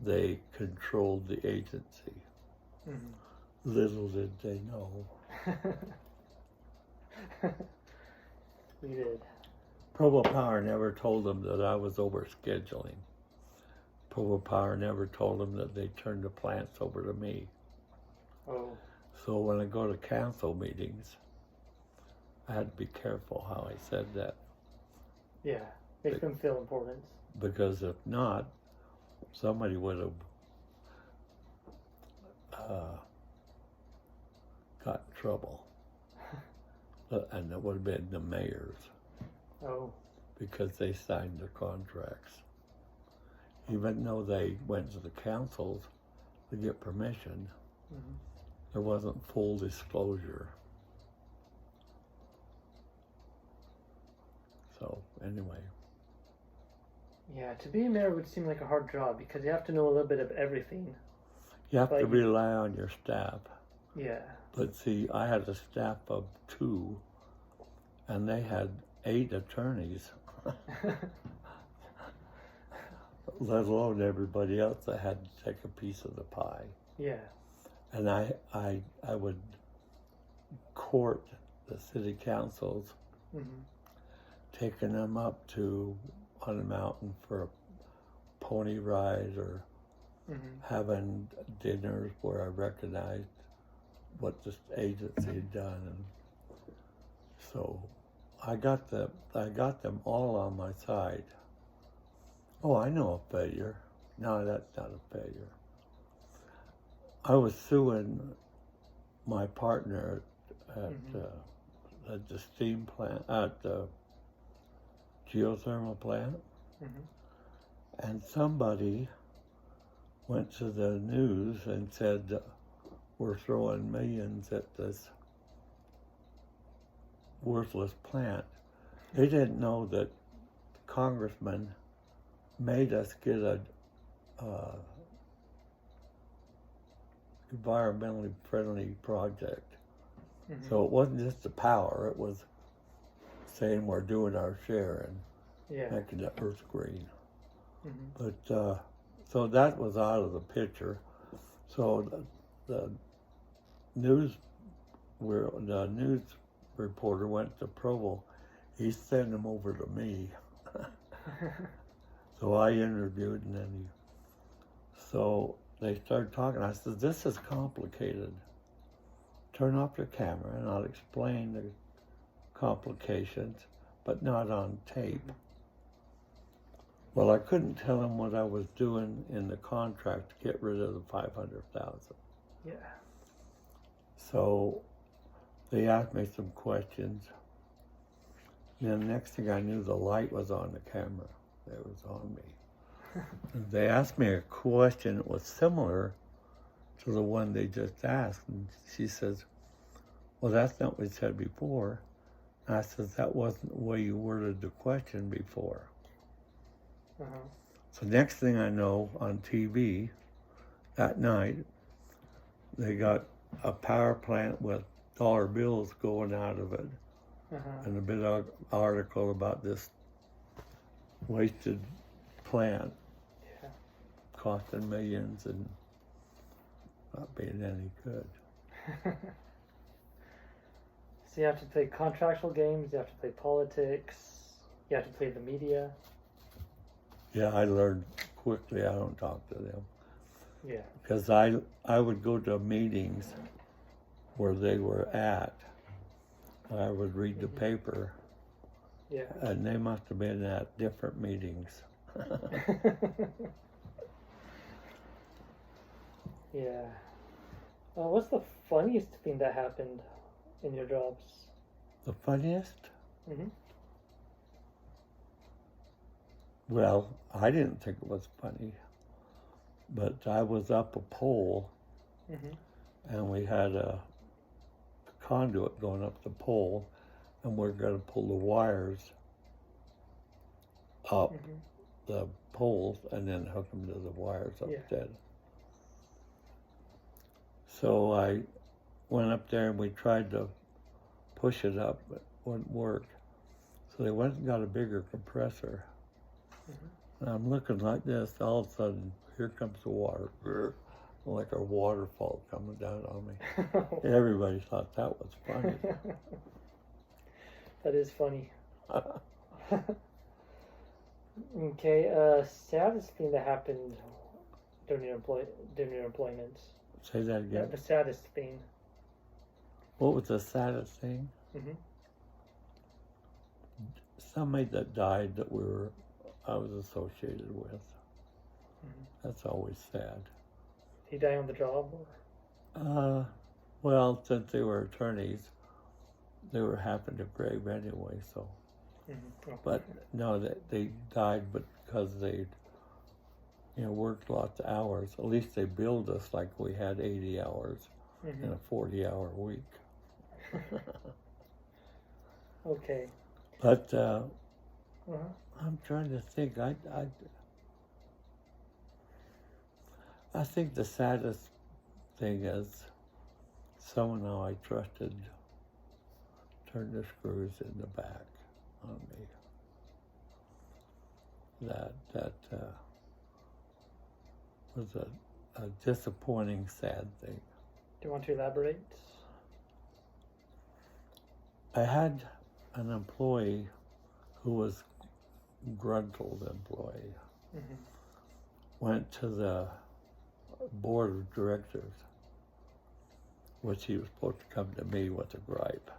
S2: they controlled the agency.
S1: Mhm.
S2: Little did they know.
S1: We did.
S2: Provo Power never told them that I was overscheduling. Provo Power never told them that they turned the plants over to me.
S1: Oh.
S2: So when I go to council meetings, I had to be careful how I said that.
S1: Yeah. Make them feel important.
S2: Because if not, somebody would have got in trouble. And it would have been the mayors.
S1: Oh.
S2: Because they signed the contracts. Even though they went to the councils to get permission,
S1: Mhm.
S2: there wasn't full disclosure. So anyway.
S1: Yeah, to be a mayor would seem like a hard job because you have to know a little bit of everything.
S2: You have to rely on your staff.
S1: Yeah.
S2: But see, I had a staff of 2, and they had 8 attorneys. Let alone everybody else that had to take a piece of the pie.
S1: Yeah.
S2: And I would court the city councils,
S1: Mhm.
S2: taking them up to on a mountain for a pony ride or
S1: Mhm.
S2: having dinners where I recognized what this agency had done, and so I got them all on my side. Oh, I know a failure. No, that's not a failure. I was suing my partner at the steam plant, at the geothermal plant, and somebody went to the news and said, we're throwing millions at this worthless plant. They didn't know that congressman made us get a environmentally friendly project. So it wasn't just the power, it was saying we're doing our share and making the earth green. But so that was out of the picture. So the news reporter went to Provo. He sent him over to me. So I interviewed, and then so they started talking. I said, this is complicated. Turn off your camera and I'll explain the complications, but not on tape. Well, I couldn't tell him what I was doing in the contract to get rid of the $500,000.
S1: Yeah.
S2: So they asked me some questions. And then the next thing I knew, the light was on the camera. It was on me. And they asked me a question that was similar to the one they just asked. And she says, well, that's not what you said before. And I said, that wasn't the way you worded the question before. So next thing I know, on TV that night, they got a power plant with dollar bills going out of it, and a big article about this wasted plant costing millions and not being any good.
S1: So you have to play contractual games, you have to play politics, you have to play the media.
S2: Yeah, I learned quickly I don't talk to them.
S1: Yeah.
S2: Because I would go to meetings where they were at. I would read the paper.
S1: Yeah.
S2: And they must have been at different meetings.
S1: Yeah. What's the funniest thing that happened in your jobs?
S2: The funniest?
S1: Mm-hmm.
S2: Well, I didn't think it was funny. But I was up a pole, and we had a conduit going up the pole, and we're going to pull the wires up the poles and then hook them to the wires upstairs. So I went up there and we tried to push it up, but it wouldn't work. So they went and got a bigger compressor. And I'm looking like this, all of a sudden, here comes the water. Like a waterfall coming down on me. Everybody thought that was funny.
S1: That is funny. Okay, saddest thing that happened during your employment.
S2: Say that again.
S1: The saddest thing.
S2: What was the saddest thing?
S1: Mm-hmm.
S2: Somebody that died that I was associated with.
S1: Mm-hmm.
S2: That's always sad.
S1: Did he die on the job? Or?
S2: Well, since they were attorneys, they were having to grave anyway, so.
S1: Mm-hmm. Okay.
S2: But no, they died because they, worked lots of hours. At least they billed us like we had 80 hours
S1: Mm-hmm.
S2: in a 40-hour week.
S1: Okay.
S2: But
S1: Uh-huh.
S2: I'm trying to think. I think the saddest thing is someone who I trusted turned the screws in the back on me. That was a disappointing, sad thing.
S1: Do you want to elaborate?
S2: I had an employee who was a gruntled employee.
S1: Mm-hmm.
S2: Went to the board of directors, which he was supposed to come to me with a gripe.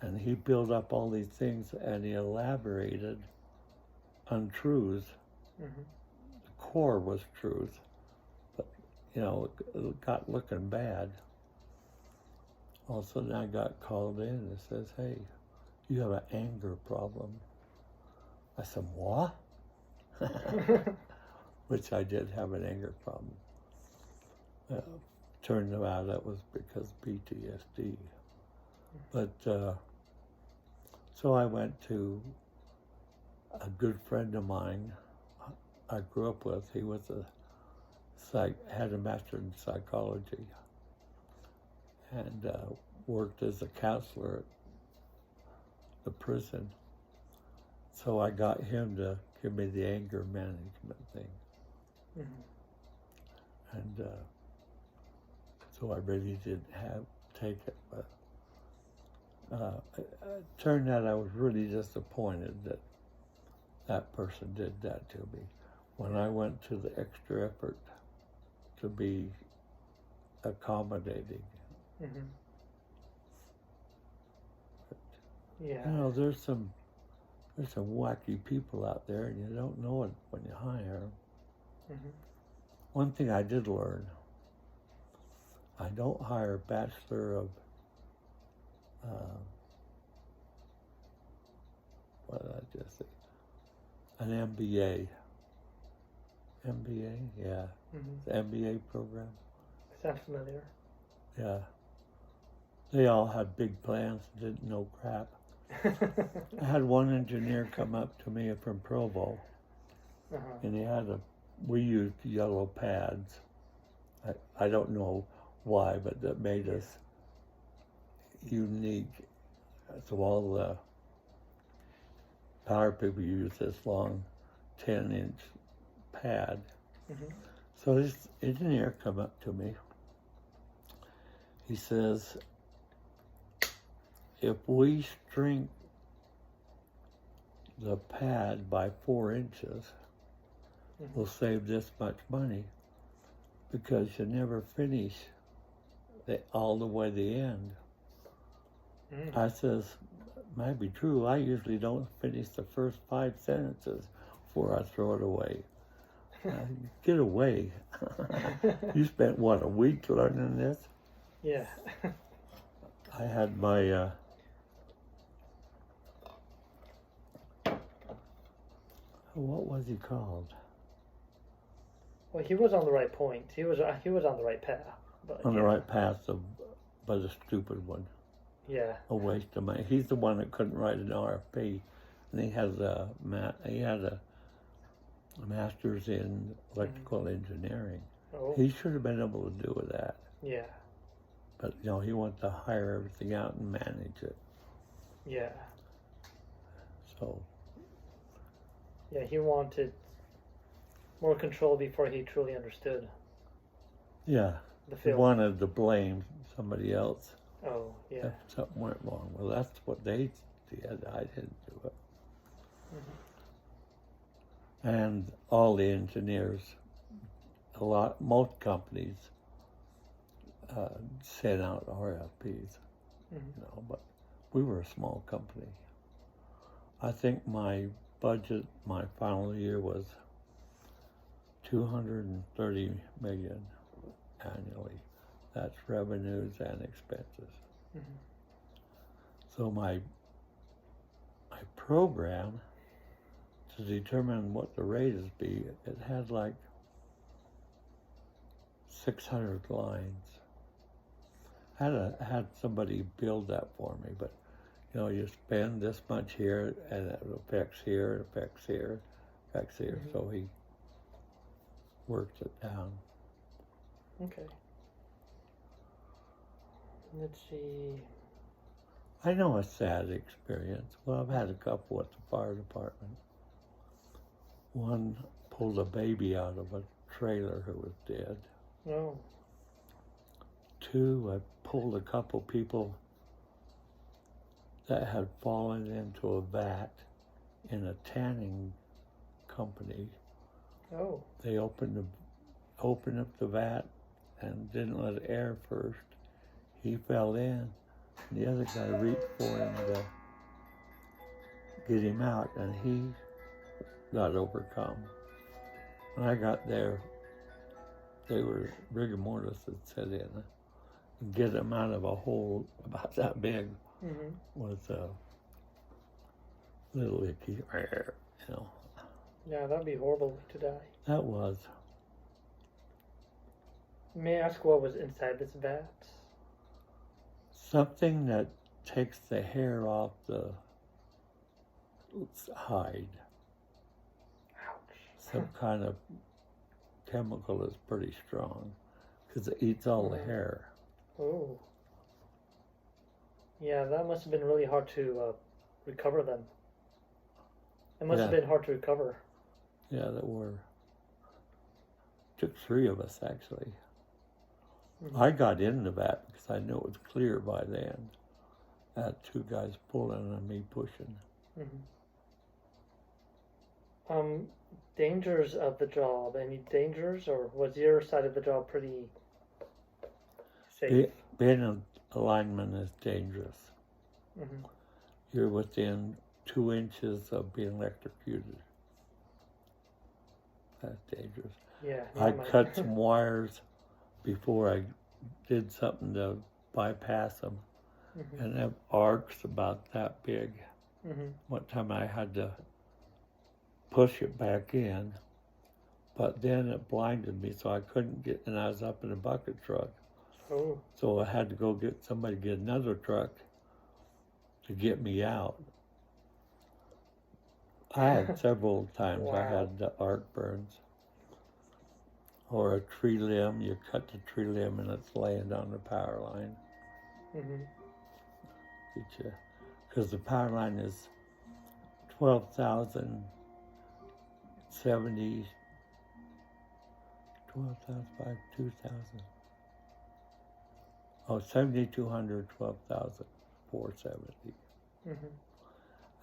S2: And he built up all these things and he elaborated untruths.
S1: Mm-hmm.
S2: The core was truth, but it got looking bad. All of a sudden I got called in and it says, "Hey, you have an anger problem." I said, "What?" Which I did have an anger problem. Turned out that was because PTSD. But so I went to a good friend of mine I grew up with. He was had a master in psychology and worked as a counselor at the prison. So I got him to give me the anger management thing.
S1: Mm-hmm.
S2: And so I really didn't take it, but it turned out I was really disappointed that that person did that to me. When I went to the extra effort to be accommodating.
S1: Mm-hmm. Yeah.
S2: There's some wacky people out there, and you don't know it when you hire them.
S1: Mm-hmm.
S2: One thing I did learn, I don't hire a bachelor of, what did I just say? An MBA. MBA? Yeah.
S1: Mm-hmm.
S2: The MBA program.
S1: Sounds familiar.
S2: Yeah. They all had big plans, didn't know crap. I had one engineer come up to me from Provo, and we used yellow pads. I don't know why, but that made us unique. So all the power people use this long 10-inch pad.
S1: Mm-hmm.
S2: So this engineer come up to me. He says, "If we shrink the pad by 4 inches,
S1: Mm-hmm.
S2: we'll save this much money because you never finish all the way to the end."
S1: Mm.
S2: I says, "Might be true. I usually don't finish the first 5 sentences before I throw it away." Get away. You spent, a week learning this?
S1: Yeah.
S2: I had my, what was he called?
S1: Well, he was on the right point. He was on the right path. But,
S2: On the right path, but a stupid one.
S1: Yeah.
S2: A waste of money. He's the one that couldn't write an RFP, and he had a master's in electrical engineering.
S1: Oh.
S2: He should have been able to do that.
S1: Yeah.
S2: But he wanted to hire everything out and manage it.
S1: Yeah.
S2: So.
S1: Yeah, he wanted more control before he truly understood
S2: Yeah,
S1: the
S2: he
S1: field.
S2: wanted to blame somebody else
S1: Oh, yeah.
S2: if something went wrong. Well, that's what they did. I didn't do it. And all the engineers, most companies sent out RFPs, but we were a small company. I think my budget, my final year was $230 million annually. That's revenues and expenses. So my program, to determine what the raises be, it had like 600 lines. I had somebody build that for me, but you spend this much here, and it affects here, it affects here, affects here. So he worked it down.
S1: Okay. Let's see.
S2: I know a sad experience. Well, I've had a couple at the fire department. One pulled a baby out of a trailer who was dead.
S1: No.
S2: Two, I pulled a couple people that had fallen into a vat in a tanning company.
S1: Oh.
S2: They opened up the vat and didn't let air first. He fell in. And the other guy reached for him to get him out, and he got overcome. When I got there, rigor mortis had set in. And get him out of a hole about that big was a little icky,
S1: Yeah, that'd be horrible to die.
S2: That was.
S1: May I ask what was inside this vat?
S2: Something that takes the hair off the hide.
S1: Ouch.
S2: Some kind of chemical that's pretty strong, because it eats all the hair.
S1: Oh. Yeah, that must have been really hard to recover them. It must have been hard to recover.
S2: Yeah, took 3 of us, actually. I got into that because I knew it was clear by then. I had 2 guys pulling and me pushing.
S1: Dangers of the job. Any dangers, or was your side of the job pretty safe?
S2: Being a lineman is dangerous. You're within 2 inches of being electrocuted. That's dangerous.
S1: Yeah.
S2: I cut some wires before I did something to bypass them, and have arcs about that big. One time I had to push it back in, but then it blinded me, so I couldn't get, and I was up in a bucket truck.
S1: Oh.
S2: So I had to go get another truck to get me out. I had several times I had the arc burns. Or a tree limb, you cut the tree limb and it's laying on the power line. Because the power line is 12,070, 12,005, 2,000. Oh, 7,200, 12,470.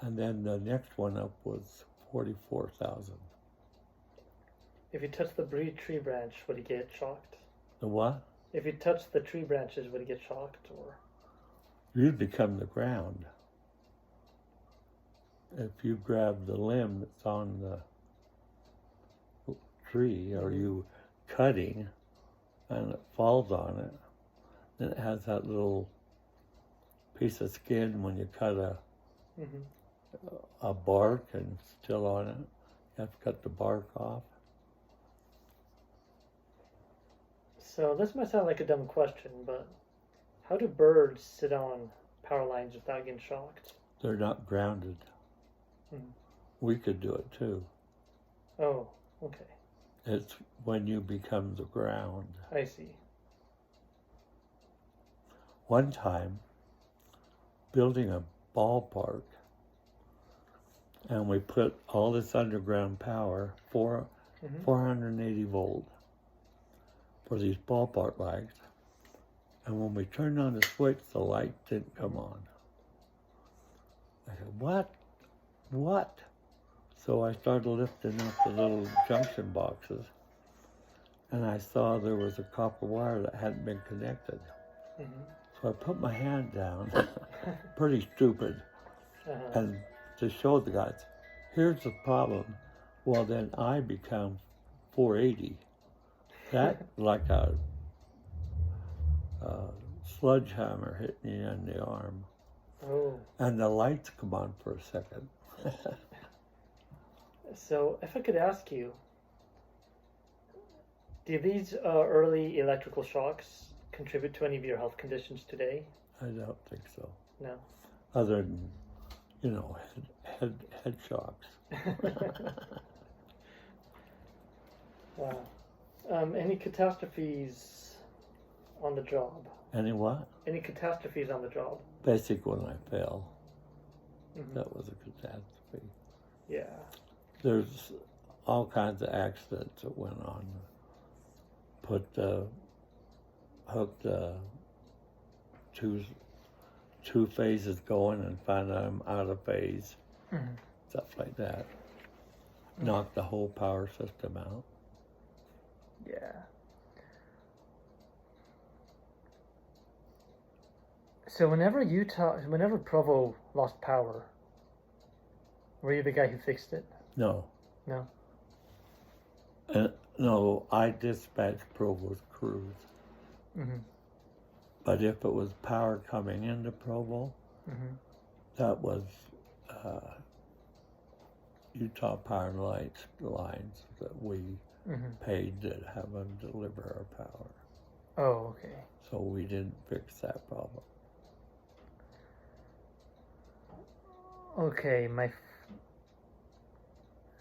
S2: And then the next one up was 44,000.
S1: If you touch the tree branch, would he get shocked?
S2: The what?
S1: If you touch the tree branches, would he get shocked, or?
S2: You'd become the ground. If you grab the limb that's on the tree, or you cutting, and it falls on it, then it has that little piece of skin when you cut a bark and still on it. You have to cut the bark off.
S1: So this might sound like a dumb question, but how do birds sit on power lines without getting shocked?
S2: They're not grounded. We could do it too.
S1: Oh, okay.
S2: It's when you become the ground.
S1: I see.
S2: One time, building a ballpark, and we put all this underground power,
S1: Mm-hmm.
S2: 480 volt for these ballpark lights. And when we turned on the switch, the light didn't come on. I said, what? What? So I started lifting up the little junction boxes, and I saw there was a copper wire that hadn't been connected.
S1: Mm-hmm.
S2: So I put my hand down, pretty stupid,
S1: Uh-huh.
S2: and to show the guys, here's the problem. Well, then I become 480. That like a sledgehammer hit me in the arm.
S1: Oh.
S2: And the lights come on for a second.
S1: So, if I could ask you, do these early electrical shocks contribute to any of your health conditions today?
S2: I don't think so.
S1: No.
S2: Other than, head shocks.
S1: Wow. Any catastrophes on the job?
S2: Any what?
S1: Any catastrophes on the job?
S2: Basic when I fell.
S1: Mm-hmm.
S2: That was a catastrophe.
S1: Yeah.
S2: There's all kinds of accidents that went on. Hooked two phases going and found I'm out of phase.
S1: Mm-hmm.
S2: Stuff like that. Knocked the whole power system out.
S1: Yeah. So whenever Provo lost power, were you the guy who fixed it?
S2: No.
S1: No.
S2: No, I dispatched Provo's crews.
S1: Mm-hmm.
S2: But if it was power coming into Provo,
S1: Mm-hmm.
S2: that was Utah Power and Lights lines that we paid to have them deliver our power.
S1: Oh, okay.
S2: So we didn't fix that problem.
S1: Okay,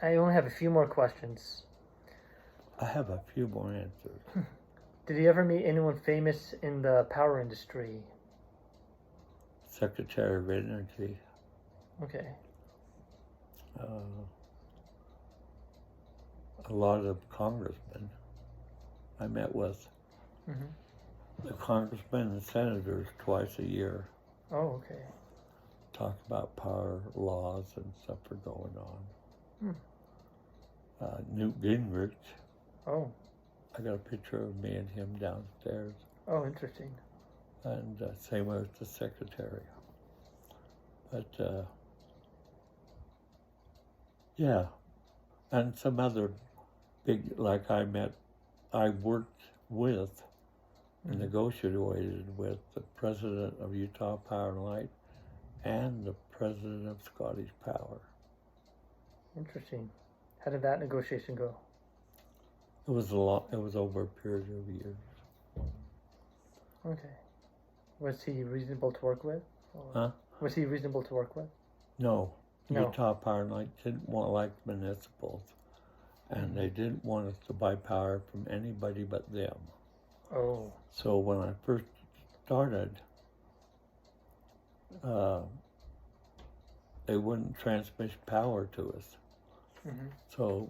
S1: I only have a few more questions.
S2: I have a few more answers.
S1: Did you ever meet anyone famous in the power industry?
S2: Secretary of Energy.
S1: Okay.
S2: A lot of congressmen I met with.
S1: Mm-hmm.
S2: The congressmen and senators twice a year.
S1: Oh, okay.
S2: Talk about power laws and stuff are going on. Newt Gingrich.
S1: Oh.
S2: I got a picture of me and him downstairs.
S1: Oh, interesting.
S2: And same with the secretary. But yeah, and some other big, like I worked with, negotiated with the president of Utah Power and Light and the president of Scottish Power.
S1: Interesting. How did that negotiation go?
S2: It was over a period of years.
S1: Okay. Was he reasonable to work with? Or
S2: Huh?
S1: Was he reasonable to work with?
S2: No.
S1: No.
S2: Utah Power and Light didn't want like municipals, and they didn't want us to buy power from anybody but them.
S1: Oh.
S2: So when I first started, they wouldn't transmit power to us.
S1: Mm-hmm.
S2: So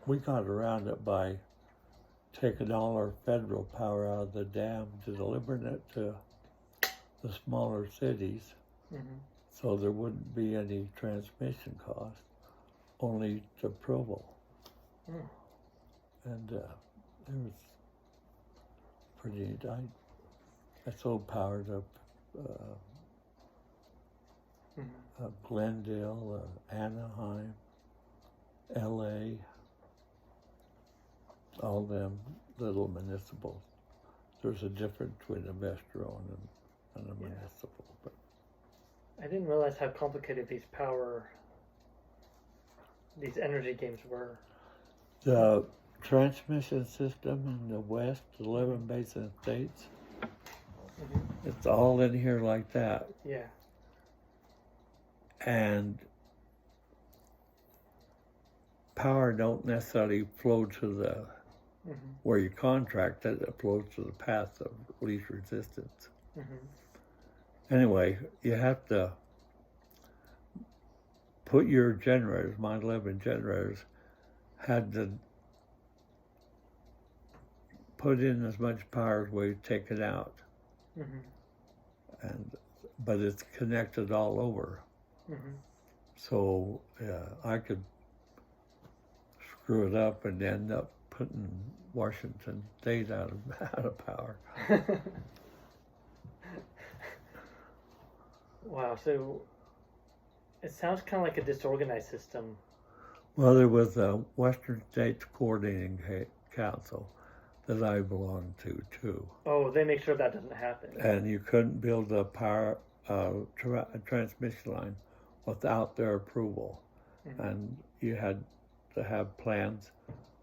S2: we got around it by taking all our federal power out of the dam to delivering it to the smaller cities.
S1: Mm-hmm.
S2: So there wouldn't be any transmission cost, only to Provo.
S1: Mm.
S2: And it was pretty neat. I sold power to Glendale, Anaheim, LA, all them little municipals. There's a difference between a Vestron and a municipal. But
S1: I didn't realize how complicated these energy games were.
S2: the transmission system in the West, 11 basin states, it's all in here like that.
S1: Yeah.
S2: And power don't necessarily flow to the where you contract it, it flows to the path of least resistance. Anyway, you have to put your generators, mine 11 generators, had to put in as much power as we take it out. But it's connected all over. So I could screw it up and end up putting Washington State out of power.
S1: Wow, so it sounds kind of like a disorganized system.
S2: Well, there was a Western States Coordinating Council that I belonged to, too.
S1: Oh, they make sure that doesn't happen.
S2: And you couldn't build a power transmission line without their approval. And you had to have plans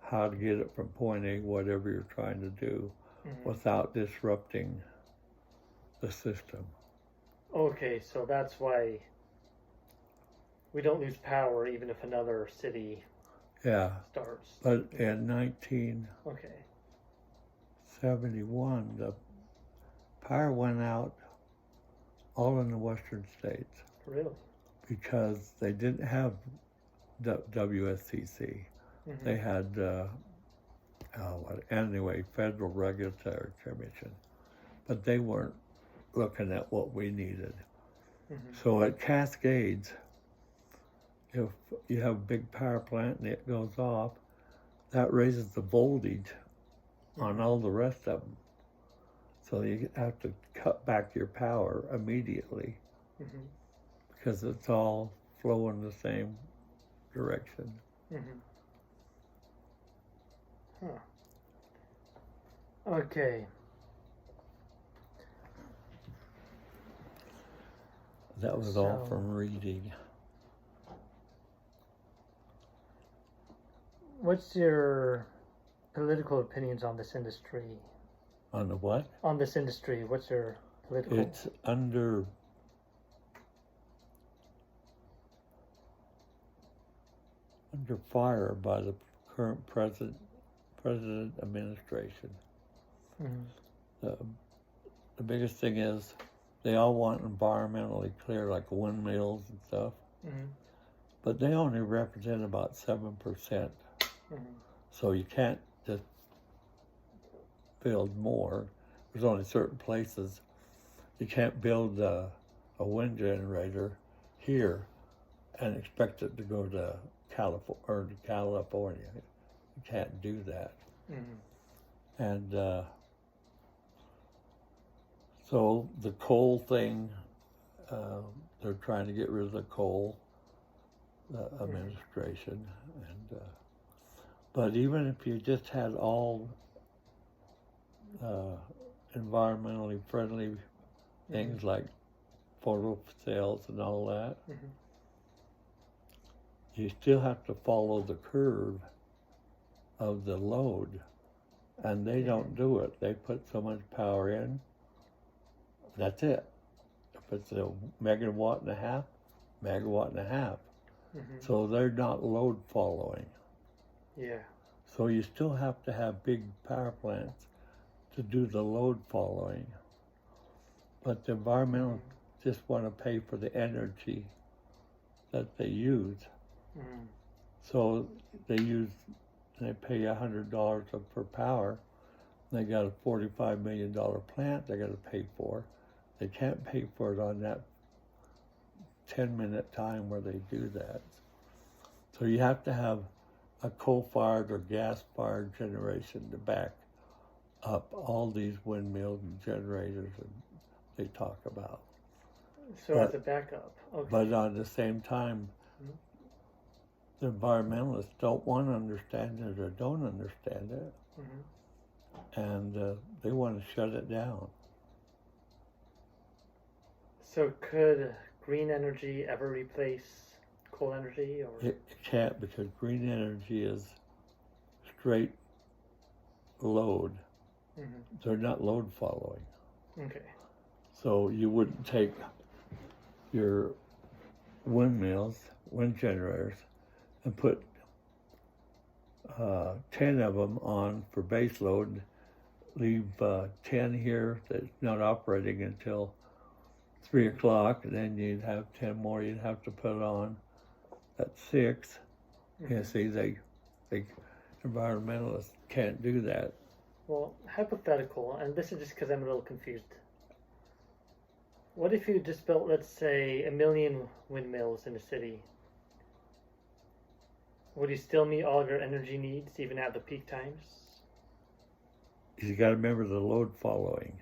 S2: how to get it from point A, whatever you're trying to do, without disrupting the system.
S1: Okay, so that's why we don't lose power even if another city starts.
S2: But in 1971, the power went out all in the western states.
S1: Really?
S2: Because they didn't have WSCC. They had, Federal Regulatory Commission. But they weren't looking at what we needed. So at Cascades, if you have a big power plant and it goes off, that raises the voltage on all the rest of them. So you have to cut back your power immediately because it's all flowing the same direction.
S1: Okay.
S2: That was all from reading.
S1: What's your political opinions on this industry?
S2: On the what?
S1: On this industry, what's your political?
S2: It's under fire by the current president administration. The biggest thing is they all want environmentally clear, like windmills and stuff, but they only represent about 7%. So you can't just build more. There's only certain places. You can't build a wind generator here and expect it to go to California. You can't do that. And so the coal thing, they're trying to get rid of the coal administration. And but even if you just had all environmentally friendly things like photo cells and all that, you still have to follow the curve of the load, and they don't do it. They put so much power in, that's it. If it's a megawatt and a half, megawatt and a half. So they're not load following. So you still have to have big power plants to do the load following. But the environmentalists just want to pay for the energy that they use. So they pay $100 for power. They got a $45 million plant they got to pay for. They can't pay for it on that 10-minute time where they do that. So you have to have a coal-fired or gas-fired generation to back up all these windmills and generators that they talk about.
S1: So as a backup. Okay.
S2: But at the same time, the environmentalists don't want to understand it or don't understand it. And they want to shut it down.
S1: So could green energy ever replace coal energy? Or
S2: It can't, because green energy is straight load. They're not load following.
S1: Okay.
S2: So you wouldn't take your windmills, wind generators, and put 10 of them on for base load, leave 10 here that's not operating until 3 o'clock, and then you'd have 10 more you'd have to put on at 6. You see, think environmentalists can't do that.
S1: Well, hypothetical, and this is just because I'm a little confused. What if you just built, let's say, 1,000,000 windmills in a city? Would you still meet all of your energy needs, even at the peak times?
S2: You got to remember the load following.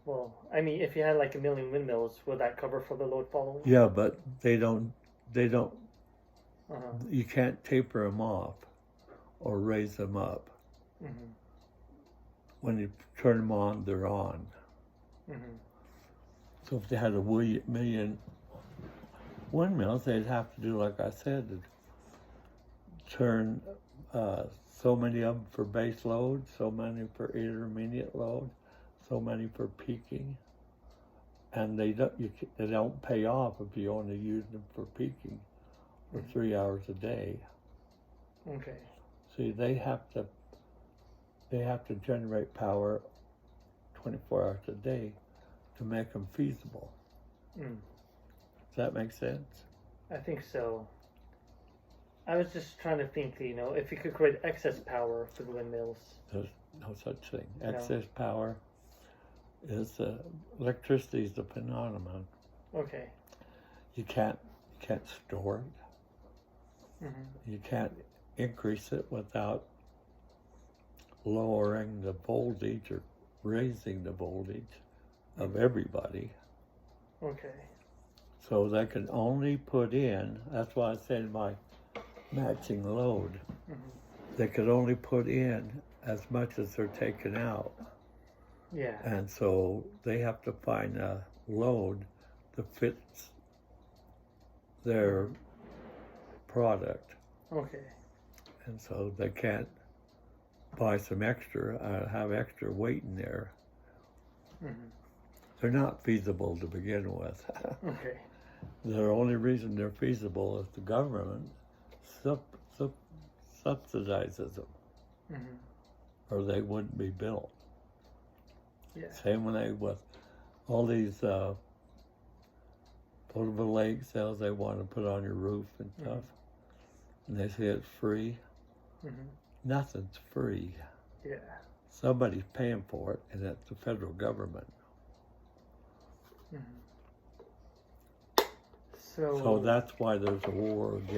S1: Well, I mean, if you had like 1,000,000 windmills, would that cover for the load following?
S2: Yeah, but they don't.
S1: Uh-huh.
S2: You can't taper them off or raise them up.
S1: Mm-hmm.
S2: When you turn them on, they're on.
S1: Mm-hmm.
S2: So if they had 1,000,000 windmills, they'd have to do, like I said, turn so many of them for base load, so many for intermediate load, so many for peaking, and they don't pay off if you only use them for peaking for 3 hours a day.
S1: Okay.
S2: See, they have to generate power 24 hours a day to make them feasible.
S1: Mm.
S2: Does that make sense?
S1: I think so. I was just trying to think, if you could create excess power for the windmills.
S2: There's no such thing.
S1: No.
S2: Excess power is electricity is a phenomenon.
S1: Okay.
S2: You can't store it.
S1: Mm-hmm.
S2: You can't increase it without lowering the voltage or raising the voltage of everybody.
S1: Okay.
S2: So they can only put in, that's why I said my matching load.
S1: Mm-hmm.
S2: They could only put in as much as they're taking out.
S1: Yeah.
S2: And so they have to find a load that fits their product.
S1: Okay.
S2: And so they can't buy some extra, have extra weight in there.
S1: Mm-hmm.
S2: They're not feasible to begin with.
S1: Okay.
S2: The only reason they're feasible is the government subsidizes them,
S1: Mm-hmm.
S2: or they wouldn't be built.
S1: Yeah.
S2: Same with all these photovoltaic cells they want to put on your roof and stuff. And they say it's free.
S1: Mm-hmm.
S2: Nothing's free.
S1: Yeah.
S2: Somebody's paying for it, and that's the federal government.
S1: Mm-hmm.
S2: So that's why there's a war against